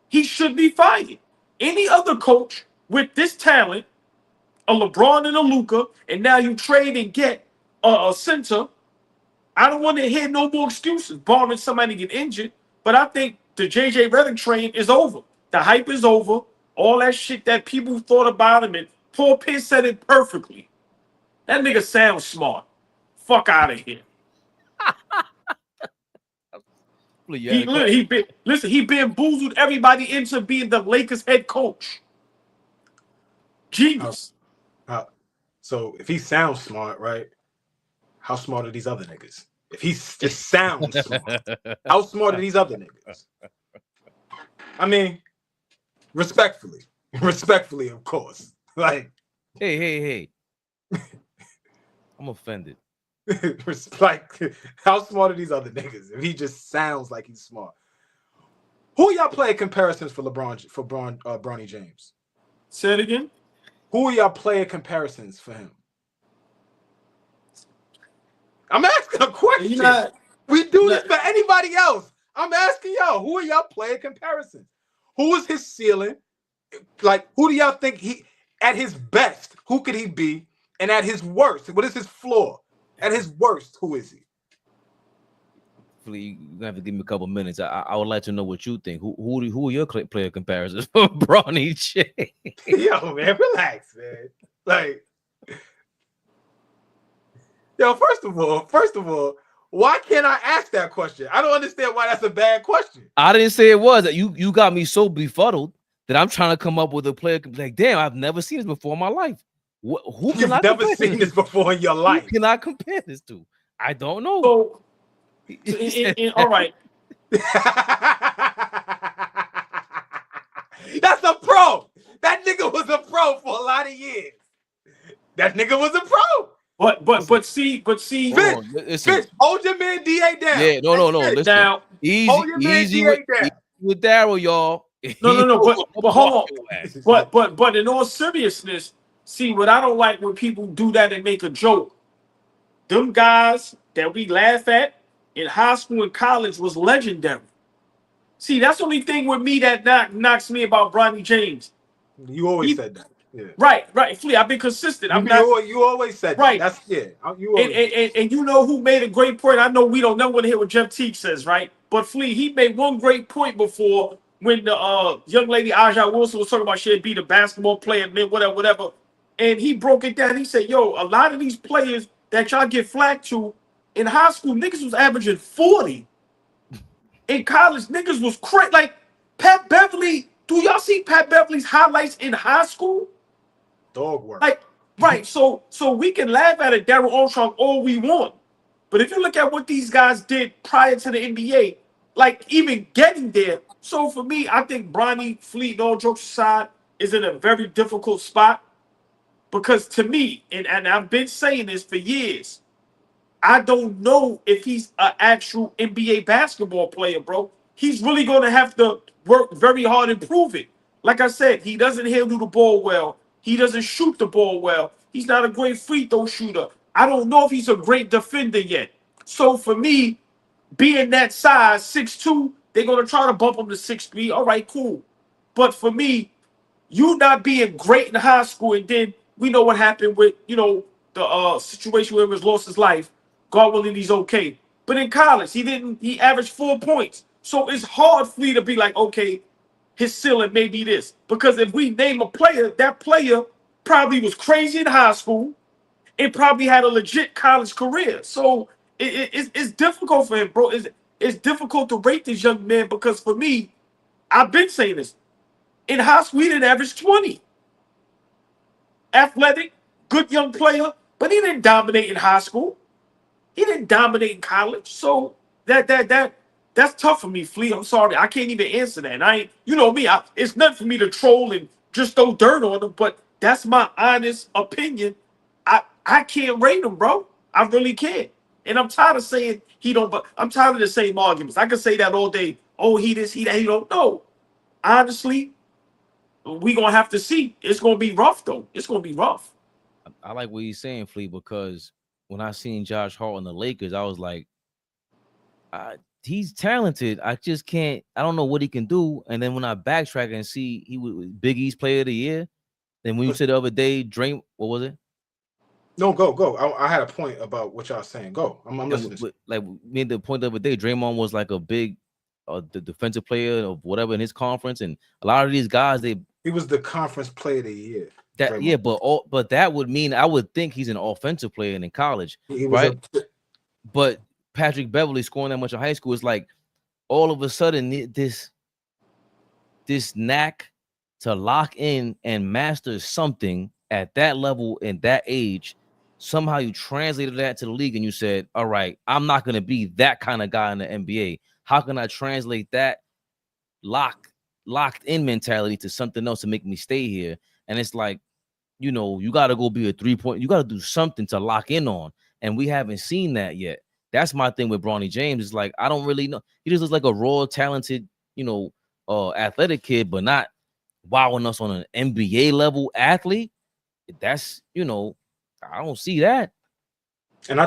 he should be fired. Any other coach with this talent, a LeBron and a Luka, and now you trade and get a center, I don't want to hear no more excuses, barring somebody get injured. But I think the JJ Redick train is over. The hype is over. All that shit that people thought about him, and Paul Pierce said it perfectly. That nigga sounds smart. Fuck out of here. He bamboozled everybody into being the Lakers head coach. Genius. So if he sounds smart, right? How smart are these other niggas? If he just sounds smart, how smart are these other niggas? I mean, respectfully, of course. Like, hey. I'm offended. Like, how smart are these other niggas? If he just sounds like he's smart. Who y'all playing comparisons for Bronny James? Say it again. Who are y'all playing comparisons for him? I'm asking a question. We do this for anybody else. I'm asking y'all, who are y'all playing comparisons? Who is his ceiling? Like, who do y'all think he at his best? Who could he be? And at his worst, what is his floor? At his worst, who is he? You're gonna have to give me a couple minutes. I would like to know what you think. Who are your player comparisons for Bronny James? Yo, man, relax, man. Like, yo, first of all, Why can't I ask that question? I don't understand why that's a bad question. I didn't say it was. You got me so befuddled that I'm trying to come up with a player. Like, damn, I've never seen this before in my life. Who can I You've never compare seen this before in your life. Who can I compare this to? I don't know. So, all right. That's a pro. That nigga was a pro for a lot of years. That nigga was a pro. But see, Fitz, hold your man DA down. Yeah, no. Listen, now, hold your man easy DA down. with Daryl, y'all. No. But hold on. But in all seriousness, see what I don't like when people do that and make a joke. Them guys that we laugh at in high school and college was legendary. See, that's the only thing with me that knocks me about Bronny James. You always said that. Yeah. Right. Flea, I've been consistent. You always said right. That. That's And you know who made a great point? I know we don't never want to hear what Jeff Teague says, right? But Flea, he made one great point before when the young lady Aja Wilson was talking about she had beat a basketball player and then whatever. And he broke it down. He said, yo, a lot of these players that y'all get flack to in high school, niggas was averaging 40. In college, niggas was crazy. Like Pat Beverly, do y'all see Pat Beverly's highlights in high school? Dog work. Like, right. So we can laugh at it, Darryl Armstrong, all we want. But if you look at what these guys did prior to the NBA, like even getting there. So for me, I think Bronny, Fleet, all jokes aside, is in a very difficult spot. Because to me, and I've been saying this for years, I don't know if he's an actual NBA basketball player, bro. He's really going to have to work very hard and prove it. Like I said, he doesn't handle the ball well. He doesn't shoot the ball well. He's not a great free throw shooter. I don't know if he's a great defender yet. So for me, being that size, 6'2", they're going to try to bump him to 6'3". All right, cool. But for me, you not being great in high school, and then we know what happened with, the situation where he lost his life. God willing, he's okay. But in college, he averaged 4 points. So it's hard for me to be like, okay, his ceiling may be this. Because if we name a player, that player probably was crazy in high school and probably had a legit college career. So it's difficult for him, bro. It's difficult to rate this young man because for me, I've been saying this. In high school, he didn't average 20. Athletic, good young player, but he didn't dominate in high school. He didn't dominate in college. So that's tough for me, Flea. I'm sorry. I can't even answer that. And I ain't, you know me, it's nothing for me to troll and just throw dirt on him, but that's my honest opinion. I can't rate him, bro. I really can't. And I'm tired of saying he don't, but I'm tired of the same arguments. I can say that all day. Oh, he this, he that, he don't know. Honestly, we gonna have to see. It's gonna be rough though. It's gonna be rough. I like what he's saying, Flea, because when I seen Josh Hart on the Lakers, I was like, he's talented. I just can't. I don't know what he can do. And then when I backtrack and see he was Big East Player of the Year, then when you said the other day, what was it? No, go. I had a point about what y'all saying. Go. I'm listening. Like made the point the other day, Draymond was like a big, the defensive player of whatever in his conference, and a lot of these guys he was the conference player of the year. But that would mean I would think he's an offensive player in college, right? But Patrick Beverly scoring that much in high school is like all of a sudden this knack to lock in and master something at that level and that age. Somehow you translated that to the league and you said, all right, I'm not going to be that kind of guy in the NBA. How can I translate that locked in mentality to something else to make me stay here? And it's like, you got to go be a 3-point. You got to do something to lock in on. And we haven't seen that yet. That's my thing with Bronny James. Is like, I don't really know. He just looks like a raw, talented, athletic kid, but not wowing us on an NBA level athlete. That's, I don't see that. And I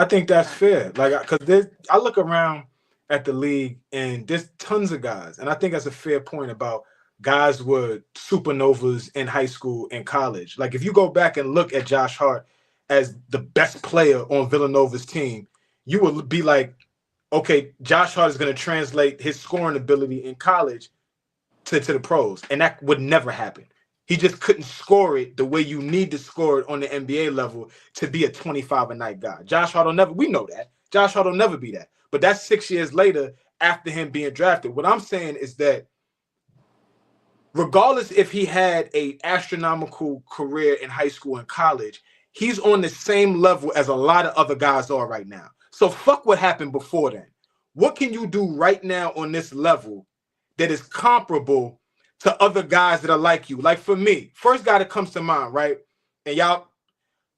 think that's fair. Like, because I look around at the league and there's tons of guys. And I think that's a fair point about guys were supernovas in high school and college. Like, if you go back and look at Josh Hart as the best player on Villanova's team, you will be like, okay, Josh Hart is going to translate his scoring ability in college to the pros. And that would never happen. He just couldn't score it the way you need to score it on the NBA level to be a 25 a night guy. Josh Hart will never, we know that. Josh Hart will never be that. But that's 6 years later after him being drafted. What I'm saying is that regardless if he had a astronomical career in high school and college, he's on the same level as a lot of other guys are right now. So fuck what happened before then. What can you do right now on this level that is comparable to other guys that are like you? Like for me, first guy that comes to mind, right? And y'all,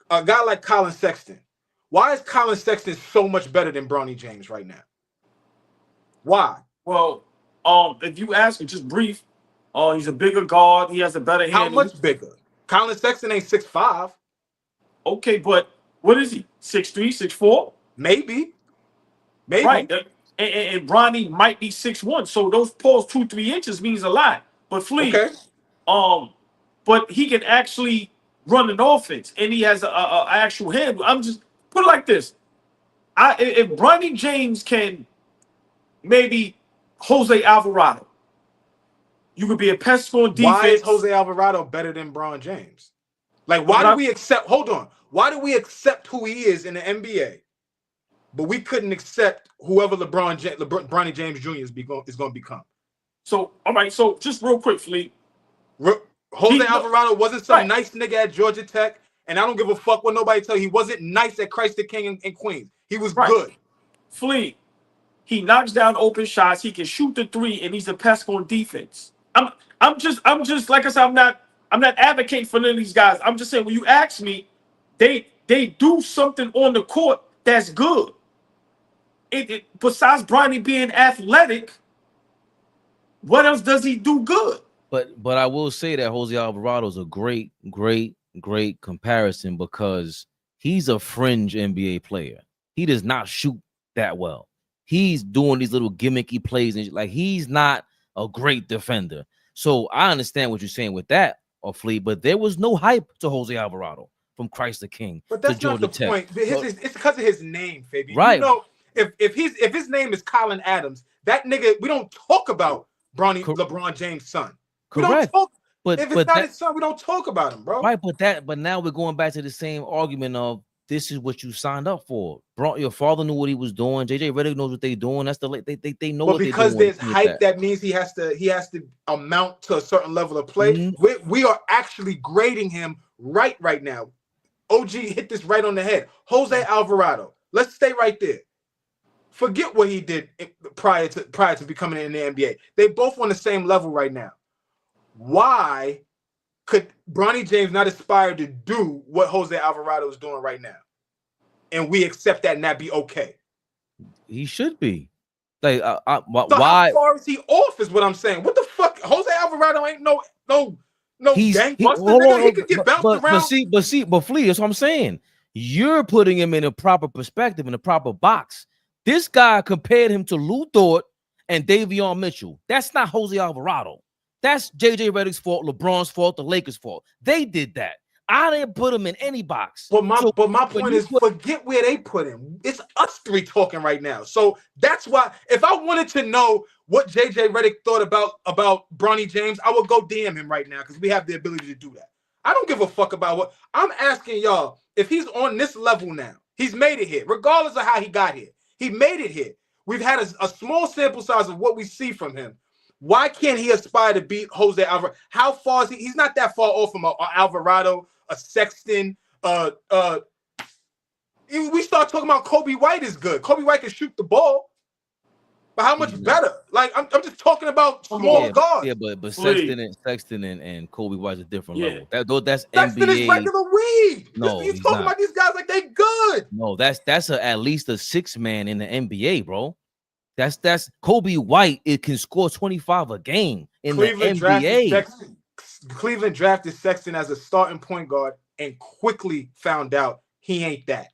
a guy like Colin Sexton. Why is Colin Sexton so much better than Bronny James right now? Why? Well, if you ask me, just brief, he's a bigger guard. He has a better hand. How much bigger? Colin Sexton ain't 6'5". Okay, but what is he? 6'3", 6'4"? Maybe. Right. And Bronny might be 6'1". So those pulls 2-3 inches means a lot. But Flea, okay. But he can actually run an offense, and he has a actual hand. I'm just put it like this: if Bronny James can maybe Jose Alvarado, you could be a pest on defense. Why is Jose Alvarado better than Bron James? Like, why do we accept? Hold on. Why do we accept who he is in the NBA, but we couldn't accept whoever Bronny James Jr. is going to become? So, all right. So, just real quick, Fleet. Jose Alvarado wasn't some nice nigga at Georgia Tech, and I don't give a fuck what nobody tell you. He wasn't nice at Christ the King in Queens. He was good. Fleet. He knocks down open shots. He can shoot the three, and he's a pest on defense. I'm just like I said. I'm not advocating for none of these guys. I'm just saying when you ask me, they do something on the court that's good. Besides Bronny being athletic, what else does he do good? But I will say that Jose Alvarado is a great comparison because he's a fringe NBA player. He does not shoot that well. He's doing these little gimmicky plays and like he's not a great defender. So I understand what you're saying with that, Fleet, but there was no hype to Jose Alvarado from Christ the King. But that's to not the Tech. point. It's because of his name, Fabian. Right. You know, if his name is Colin Adams, that nigga, we don't talk about LeBron James' son. Correct. But if it's not his son, we don't talk about him, bro. Right, but now we're going back to the same argument of this is what you signed up for. Your father knew what he was doing. JJ Redick knows what they're doing. That's they know what they're doing. But because there's hype, that means he has to amount to a certain level of play. Mm-hmm. We are actually grading him right now. OG hit this right on the head. Jose Alvarado. Let's stay right there. Forget what he did prior to becoming in the NBA. They both on the same level right now. Why could Bronny James not aspire to do what Jose Alvarado is doing right now? And we accept that and that be okay. He should be. Like, so why? How far is he off is what I'm saying. What the fuck? Jose Alvarado ain't no gangbuster. He could get bounced around. But Flea, that's what I'm saying. You're putting him in a proper perspective, in a proper box. This guy compared him to Lou Dort and Davion Mitchell. That's not Jose Alvarado. That's JJ Redick's fault, LeBron's fault, the Lakers' fault. They did that. I didn't put him in any box. But my point is, forget where they put him. It's us three talking right now. So that's why, if I wanted to know what JJ Redick thought about Bronny James, I would go DM him right now because we have the ability to do that. I don't give a fuck about what I'm asking y'all. If he's on this level now, he's made it here, regardless of how he got here. He made it here. We've had a small sample size of what we see from him. Why can't he aspire to beat Jose Alvarado? How far is he? He's not that far off from a Alvarado, a Sexton. We start talking about Kobe White is good. Kobe White can shoot the ball, but how much better? Like I'm just talking about small guards. Yeah, but Sexton and Kobe White's a different level. That's Sexton NBA. is regular weed. No, he's talking about these guys like they good. No, that's at least a 6-man in the NBA, bro. That's Kobe White. It can score 25 a game in the NBA. Cleveland drafted Sexton as a starting point guard and quickly found out he ain't that.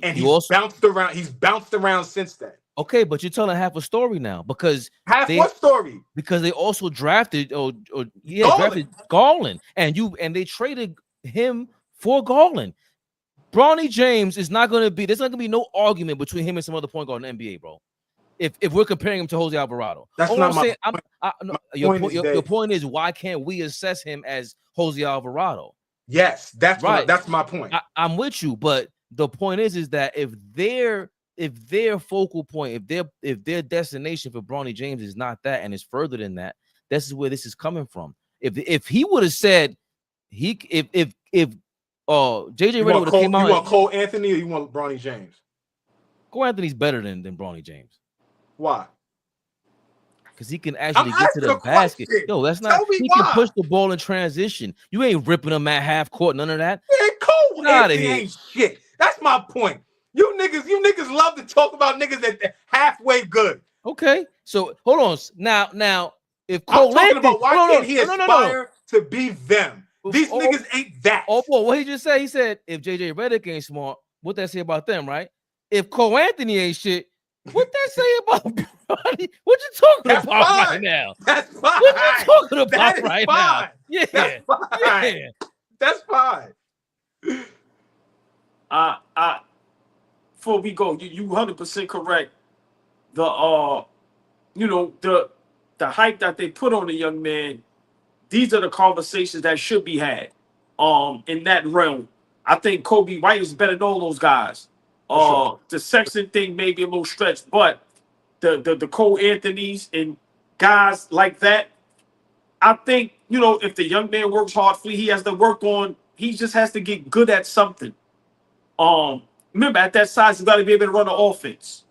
And he's bounced around since then. Okay, but you're telling half a story now because what story? Because they also drafted drafted Garland and they traded him for Garland. Bronny James is not going to be. There's not going to be no argument between him and some other point guard in the NBA, bro. If we're comparing him to Jose Alvarado, that's not my point. Your point is why can't we assess him as Jose Alvarado? Yes, that's right. That's my point. I'm with you, but the point is that if their focal point, if their destination for Bronny James is not that and it's further than that, this is where this is coming from. If he would have said JJ Redick would have came out. You want Cole Anthony or you want Bronny James? Cole Anthony's better than Bronny James. Why? Because he can actually get to the basket. Yo, that's not. He can push the ball in transition. You ain't ripping him at half court. None of that. Man, Cole Anthony ain't shit. That's my point. You niggas love to talk about niggas that halfway good. Okay, so hold on. Now, if Cole Anthony, about why can't he aspire to be them? These niggas ain't that. Oh boy, what he just said? He said if JJ Redick ain't smart, what that say about them, right? If Cole Anthony ain't shit, what that say about Bronny? What you talking about right now? That's fine. What you talking about right now? Yeah, that's fine. Yeah. That's fine. Before we go, you 100% correct. The the hype that they put on the young man, these are the conversations that should be had in that realm. I think Kobe White is better than all those guys. Sure. The Sexton thing may be a little stretched, but the Cole Anthonys and guys like that, I think, if the young man works hard, he has to work on, he just has to get good at something. Remember, at that size, you got to be able to run an offense,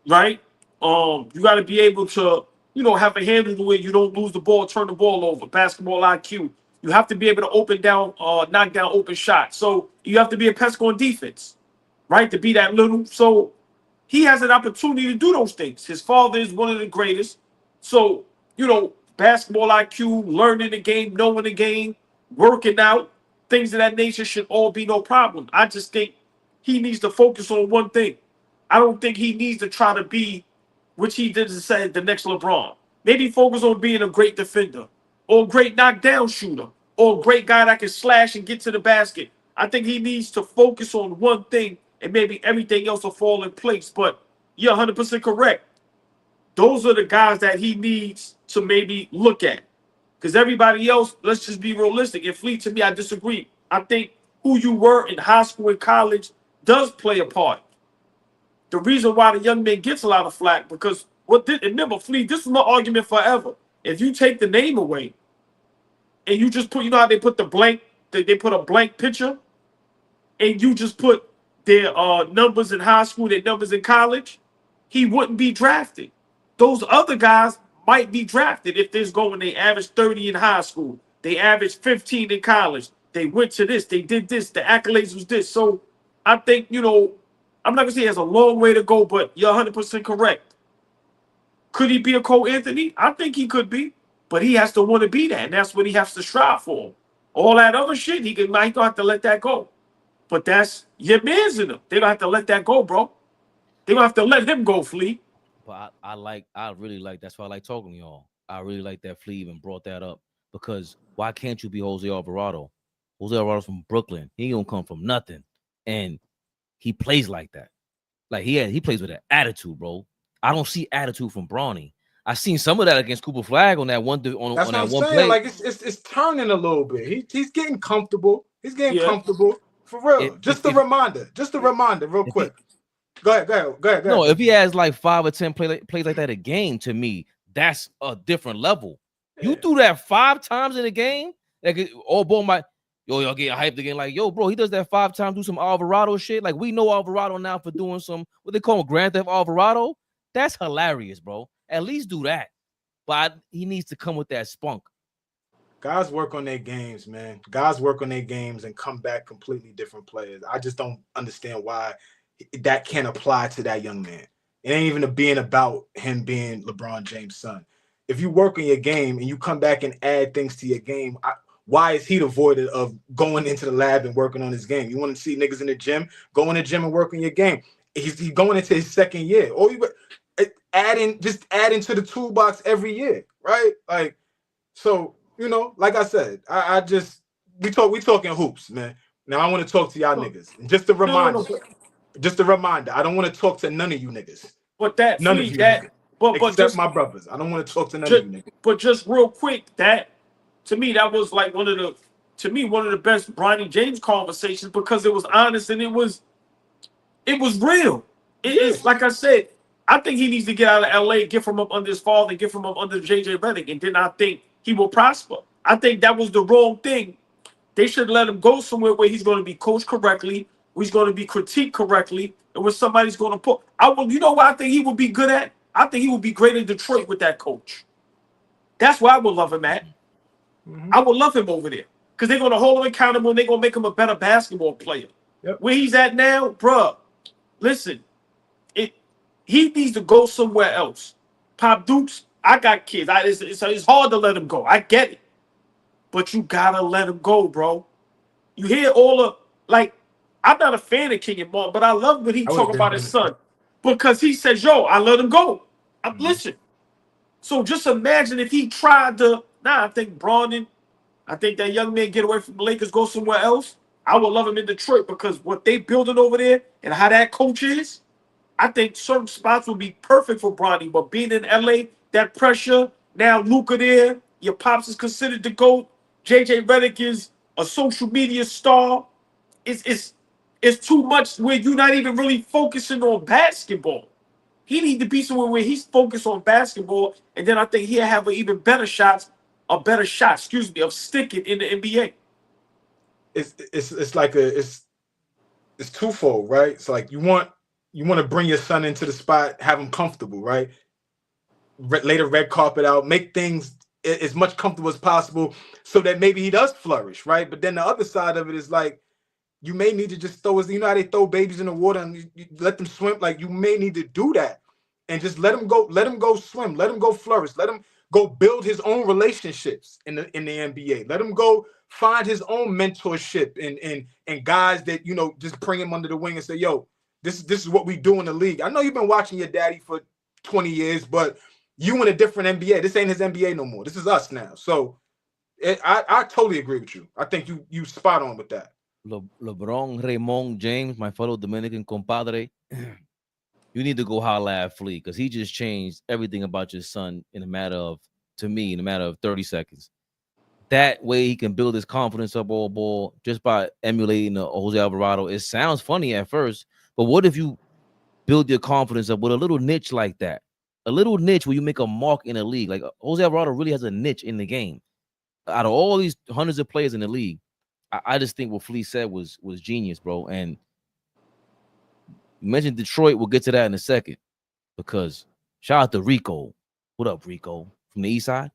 right? You got to be able to, have a handle the way you don't lose the ball, turn the ball over, basketball IQ. You have to be able to knock down open shots. So you have to be a pest on defense, right? To be that little. So he has an opportunity to do those things. His father is one of the greatest. So, basketball IQ, learning the game, knowing the game, working out, things of that nature should all be no problem. I just think he needs to focus on one thing. I don't think he needs to try to be, which he did to say, the next LeBron. Maybe focus on being a great defender or a great knockdown shooter or a great guy that can slash and get to the basket. I think he needs to focus on one thing and maybe everything else will fall in place. But you're 100% correct. Those are the guys that he needs to maybe look at. Because everybody else, let's just be realistic. And Fleet, to me, I disagree. I think who you were in high school and college does play a part. The reason why the young man gets a lot of flack, because remember, Fleet, this is my argument forever. If you take the name away and you just put, how they put they put a blank picture and you just put their numbers in high school, their numbers in college, he wouldn't be drafted. Those other guys might be drafted if this going. They average 30 in high school. They average 15 in college. They went to this. They did this. The accolades was this. So I think, I'm not going to say he has a long way to go, but you're 100% correct. Could he be a Cole Anthony? I think he could be, but he has to want to be that, and that's what he has to strive for. All that other shit, he might have to let that go. But that's your man's in him. They don't have to let that go, bro. They don't have to let him go, Flea. But I really like, that's why I like talking to y'all. I really like that Flea even brought that up, because why can't you be Jose Alvarado? Jose Alvarado's from Brooklyn. He don't come from nothing. And he plays like that. Like he plays with an attitude, bro. I don't see attitude from Bronny. I seen some of that against Cooper Flag on that one on That's that what one I'm saying. play. Like it's turning a little bit. He's getting comfortable. He's getting comfortable for real. Just a reminder, real quick. Go ahead. No, if he has like 5 or 10 plays like that a game, to me, that's a different level. Yeah. You do that 5 times in a game, like all ball might. Y'all getting hyped again. Like, yo, bro, he does that 5 times, do some Alvarado shit. Like, we know Alvarado now for doing some, what they call him, Grand Theft Alvarado. That's hilarious, bro. At least do that. But he needs to come with that spunk. Guys work on their games, man. Guys work on their games and come back completely different players. I just don't understand why that can't apply to that young man. It ain't even being about him being LeBron James' son. If you work on your game and you come back and add things to your game, why is he devoid of going into the lab and working on his game? You want to see niggas in the gym? Go in the gym and work on your game. He's going into his second year. Or you adding to the toolbox every year, right? Like, so, like I said, we talking hoops, man. Now I want to talk to y'all niggas. And just a reminder, I don't want to talk to none of you niggas. But that none Fleet, of you that niggas, but except just my brothers. I don't want to talk to none of you niggas. But just real quick, that to me, that was like one of the best Bronny James conversations, because it was honest and it was real. It's like I said, I think he needs to get out of LA, get from up under his father, and get from up under JJ Redick, and then I think he will prosper. I think that was the wrong thing. They should let him go somewhere where he's going to be coached correctly, where he's going to be critiqued correctly, and where somebody's going to put. You know what I think he would be good at? I think he would be great in Detroit with that coach. That's where I would love him at. I would love him over there because they're going to hold him accountable and they're going to make him a better basketball player. Yep. Where he's at now, bruh, listen, he needs to go somewhere else. Pop Dukes, I got kids. It's hard to let him go. I get it. But you got to let him go, bro. You hear all the, like, I'm not a fan of King and Martin, but I love when he talk about his son. Because he says, yo, I let him go. Listen. So just imagine if he tried to, I think Brandon, I think that young man get away from the Lakers, go somewhere else. I would love him in Detroit because what they building over there and how that coach is, I think certain spots would be perfect for Bronny. But being in LA, that pressure, now Luka there, your pops is considered the GOAT. JJ Redick is a social media star. It's too much where you're not even really focusing on basketball. He needs to be somewhere where he's focused on basketball, and then I think he'll have an even better shot, of sticking in the NBA. It's like it's twofold, right? It's like you want to bring your son into the spot, have him comfortable, right? Lay the red carpet out, make things as much comfortable as possible so that maybe he does flourish, right? But then the other side of it is like you may need to just throw you know how they throw babies in the water and you let them swim. Like you may need to do that and just let him go swim, let him go flourish, let him go build his own relationships in the NBA. Let him go find his own mentorship and guys that, you know, just bring him under the wing and say, yo, this is what we do in the league. I know you've been watching your daddy for 20 years, but you in a different NBA. This ain't his NBA no more. This is us now. So I totally agree with you. I think you spot on with that. LeBron Raymond James, my fellow Dominican compadre, you need to go holla at Flea because he just changed everything about your son in a matter of 30 seconds. That way he can build his confidence up all ball just by emulating Jose Alvarado. It sounds funny at first, but what if you build your confidence up with a little niche like that? A little niche where you make a mark in the league. Like Jose Alvarado really has a niche in the game. Out of all these hundreds of players in the league, I just think what Flea said was genius, bro. And you mentioned Detroit. We'll get to that in a second because shout out to Rico. What up, Rico? From the East Side.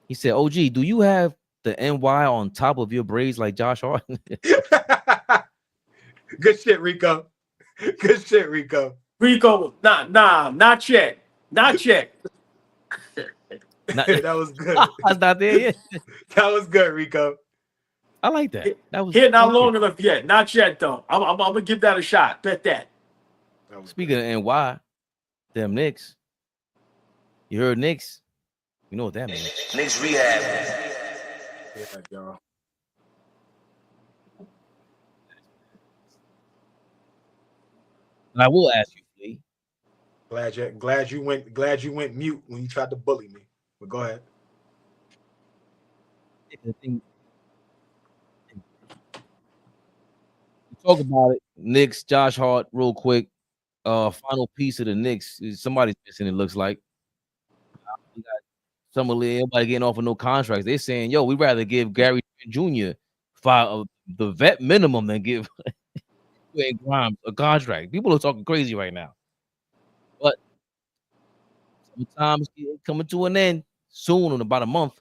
He said, OG, do you have the NY on top of your braids like Josh Hart? Good shit, Rico. Good shit, Rico. Rico, not yet. Not yet. That was good. That's not there yet. That was good, Rico. I like that. That was here not long enough yet. Not yet though. I'm gonna give that a shot. Bet that. Speaking of NY, them Knicks. You heard Knicks? You know what that means. Knicks rehab. Yeah, y'all. And I will ask you, Flea. Glad you went mute when you tried to bully me. But go ahead. Talk about it. Knicks, Josh Hart, real quick. Final piece of the Knicks. Somebody's missing, it looks like. We got everybody getting off of no contracts. They're saying, yo, we'd rather give Gary Jr. the vet minimum than give Grimes a contract. People are talking crazy right now. But sometimes it's coming to an end soon in about a month.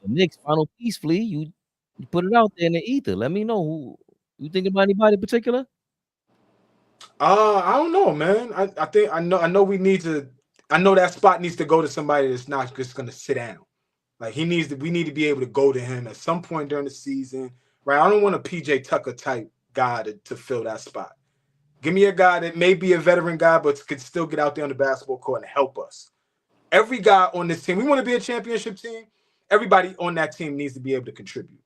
The Knicks final piece, Flea. You put it out there in the ether. Let me know who you think about anybody in particular. I don't know, man. I know we need to. I know that spot needs to go to somebody that's not just gonna sit down. Like we need to be able to go to him at some point during the season, right? I don't want a PJ Tucker type guy to fill that spot. Give me a guy that may be a veteran guy, but could still get out there on the basketball court and help us. Every guy on this team, we want to be a championship team. Everybody on that team needs to be able to contribute.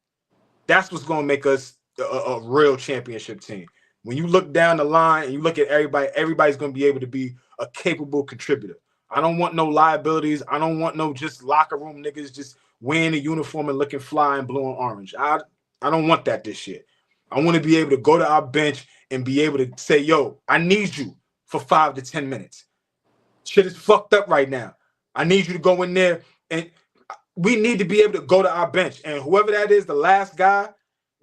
That's what's going to make us a real championship team. When you look down the line and you look at everybody's going to be able to be a capable contributor. I don't want no liabilities. I don't want no just locker room niggas just wearing a uniform and looking fly and blue and orange. I don't want that this year. I want to be able to go to our bench and be able to say, yo, I need you for 5 to 10 minutes. Shit is fucked up right now. I need you to go in there, and we need to be able to go to our bench. And whoever that is, the last guy,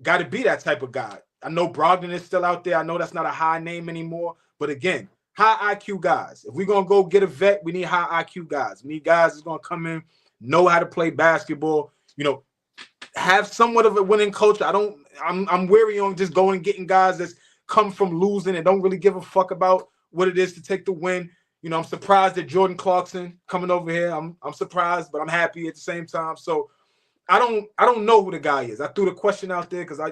got to be that type of guy. I know Brogdon is still out there. I know that's not a high name anymore. But again, high IQ guys. If we're going to go get a vet, we need high IQ guys. We need guys that's going to come in, know how to play basketball, have somewhat of a winning culture. I'm weary on just going and getting guys that's come from losing and don't really give a fuck about what it is to take the win. I'm surprised that Jordan Clarkson coming over here. I'm surprised, but I'm happy at the same time. So I don't know who the guy is. I threw the question out there because I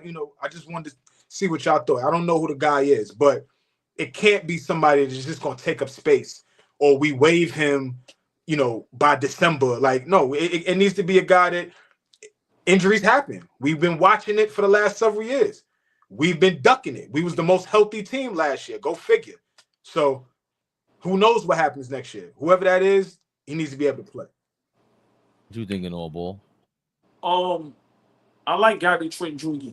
just wanted to see what y'all thought. I don't know who the guy is, but it can't be somebody that's just gonna take up space or we waive him, by December. Like, no, it needs to be a guy that injuries happen. We've been watching it for the last several years. We've been ducking it. We was the most healthy team last year. Go figure. So who knows what happens next year? Whoever that is, he needs to be able to play. What you thinking, all ball? I like Gary Trent Jr.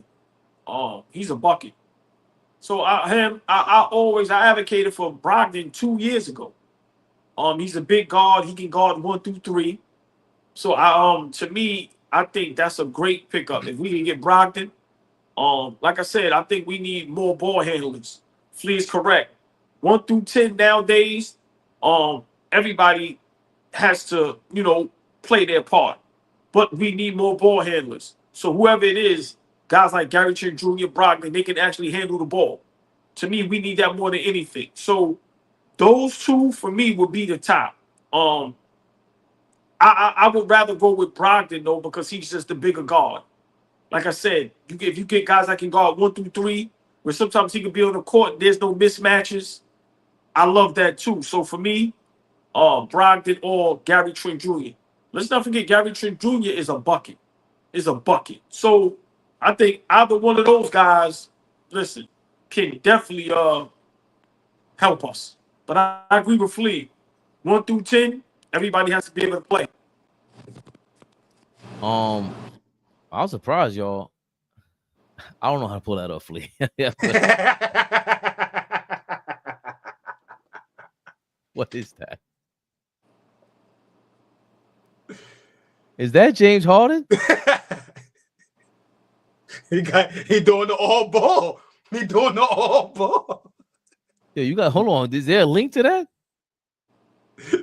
He's a bucket. So I always advocated for Brogdon 2 years ago. He's a big guard. He can guard 1 through 3. So to me, I think that's a great pickup. If we can get Brogdon, like I said, I think we need more ball handlers. Flea is correct. 1 through 10 nowadays, everybody has to, play their part. But we need more ball handlers. So whoever it is, guys like Gary Trent Jr., Brogdon, they can actually handle the ball. To me, we need that more than anything. So those two, for me, would be the top. I would rather go with Brogdon, though, because he's just the bigger guard. Like I said, if you get guys that can guard 1 through 3, where sometimes he can be on the court, there's no mismatches. I love that, too. So for me, Brogdon or Gary Trent Jr. Let's not forget Gary Trent Jr. is a bucket. So I think either one of those guys, listen, can definitely help us. But I agree with Flea. 1 through 10, everybody has to be able to play. I was surprised, y'all. I don't know how to pull that up, Flea. What is that? Is that James Harden? He doing the all ball. He doing the all ball. Yeah, hold on. Is there a link to that?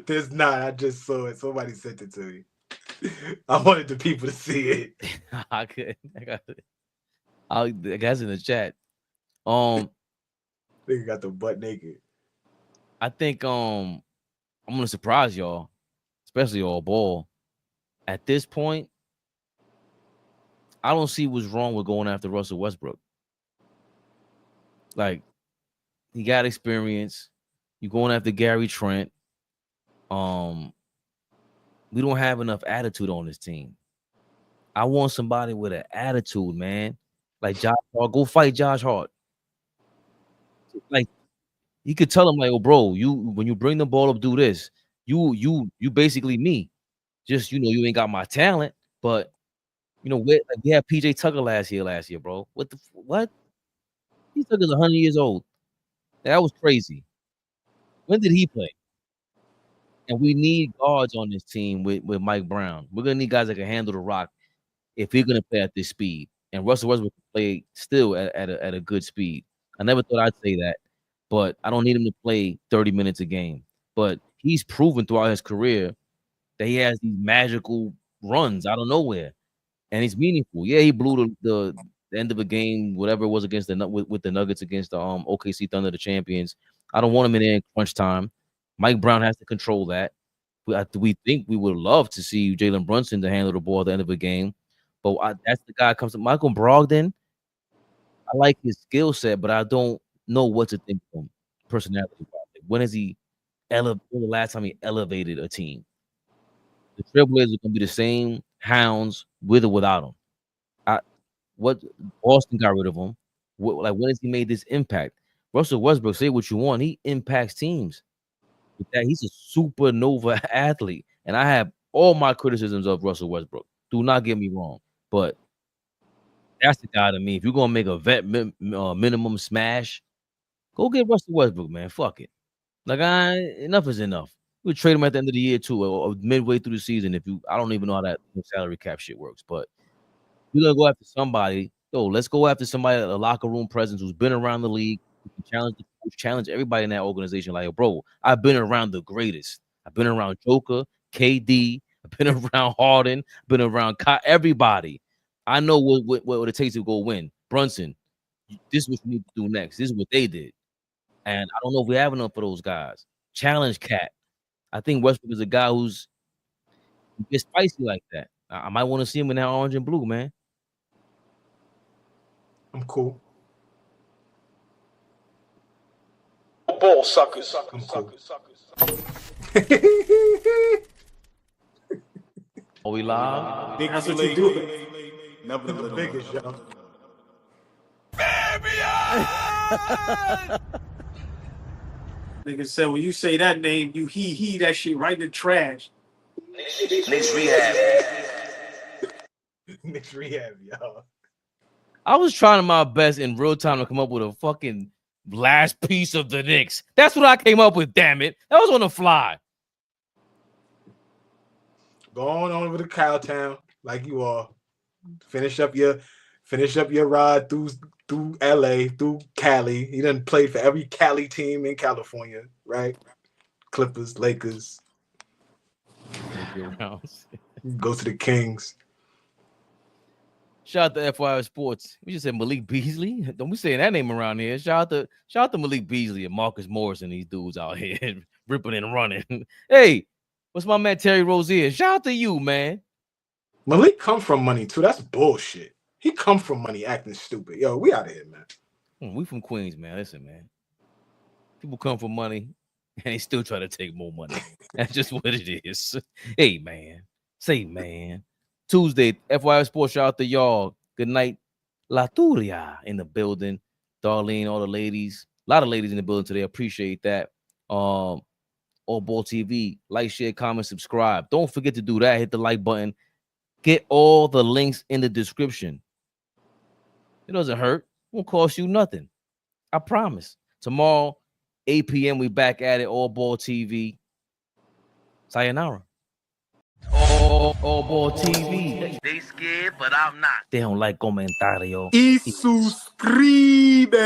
There's not. I just saw it. Somebody sent it to me. I wanted the people to see it. I got it. I guess in the chat. Nigga got the butt naked. I think I'm gonna surprise y'all, especially all ball. At this point, I don't see what's wrong with going after Russell Westbrook. Like, he got experience. You're going after Gary Trent. We don't have enough attitude on this team. I want somebody with an attitude, man. Like Josh Hart. Go fight Josh Hart. Like, you could tell him, like, oh, bro, when you bring the ball up, do this. You basically me. Just, you ain't got my talent, but we had PJ Tucker last year, bro. What? PJ Tucker's 100 years old. That was crazy. When did he play? And we need guards on this team with Mike Brown. We're gonna need guys that can handle the rock if we're gonna play at this speed. And Russell Westbrook can play still at a good speed. I never thought I'd say that, but I don't need him to play 30 minutes a game. But he's proven throughout his career that he has these magical runs out of nowhere, and he's meaningful. Yeah, he blew the end of a game, whatever it was against with the Nuggets against the OKC Thunder, the champions. I don't want him in there in crunch time. Mike Brown has to control that. We think we would love to see Jalen Brunson to handle the ball at the end of a game, but that's the guy comes to Michael Brogdon. I like his skill set, but I don't know what to think of him personality. When is he the last time he elevated a team? The Trailblazers are gonna be the same hounds with or without him. What Boston got rid of him? When has he made this impact? Russell Westbrook, say what you want, he impacts teams. With that, he's a supernova athlete, and I have all my criticisms of Russell Westbrook. Do not get me wrong, but That's the guy to me. If you're gonna make a vet minimum smash, go get Russell Westbrook, man. Fuck it. Like, enough is enough. We trade him at the end of the year too, or midway through the season. I don't even know how that salary cap shit works, but you're gonna go after somebody. Yo, let's go after somebody, a locker room presence who's been around the league, who can challenge the coach, challenge everybody in that organization. Like, bro, I've been around the greatest. I've been around Joker, KD. I've been around Harden. Been around everybody. I know what it takes to go win. Brunson, this is what you need to do next. This is what they did, and I don't know if we have enough for those guys. Challenge Cat. I think Westbrook is a guy who gets spicy like that. I might want to see him in that orange and blue, man. I'm cool. Ball suckers. I'm cool. Are we live? That's what you do. Never the biggest, yo. Nigga said when you say that name, you he that shit right in the trash. Knicks rehab. Knicks rehab, yo. I was trying my best in real time to come up with a fucking last piece of the Knicks. That's what I came up with, damn it. That was on the fly. Going on over to Cowtown like you are. Finish up your ride through LA, through Cali. He done played for every Cali team in California, right? Clippers, Lakers. Go to the Kings. Shout out to FYI Sports. We just said Malik Beasley. Don't be saying that name around here. Shout out to Malik Beasley and Marcus Morris and these dudes out here ripping and running. Hey, what's my man Terry Rozier? Shout out to you, man. Malik come from money too. That's bullshit. He come from money acting stupid. Yo, we out of here, man. We from Queens, man. Listen, man. People come from money and they still try to take more money. That's just what it is. Hey, man. Say, man. Tuesday, FYI Sports, shout out to y'all. Good night. La Turia in the building. Darlene, all the ladies. A lot of ladies in the building today. Appreciate that. All Ball TV. Like, share, comment, subscribe. Don't forget to do that. Hit the like button. Get all the links in the description. It doesn't hurt. It won't cost you nothing. I promise. Tomorrow, 8 p.m., we back at it. All Ball TV. Sayonara. All Ball TV. They scared, but I'm not. They don't like comentario. Y suscribe.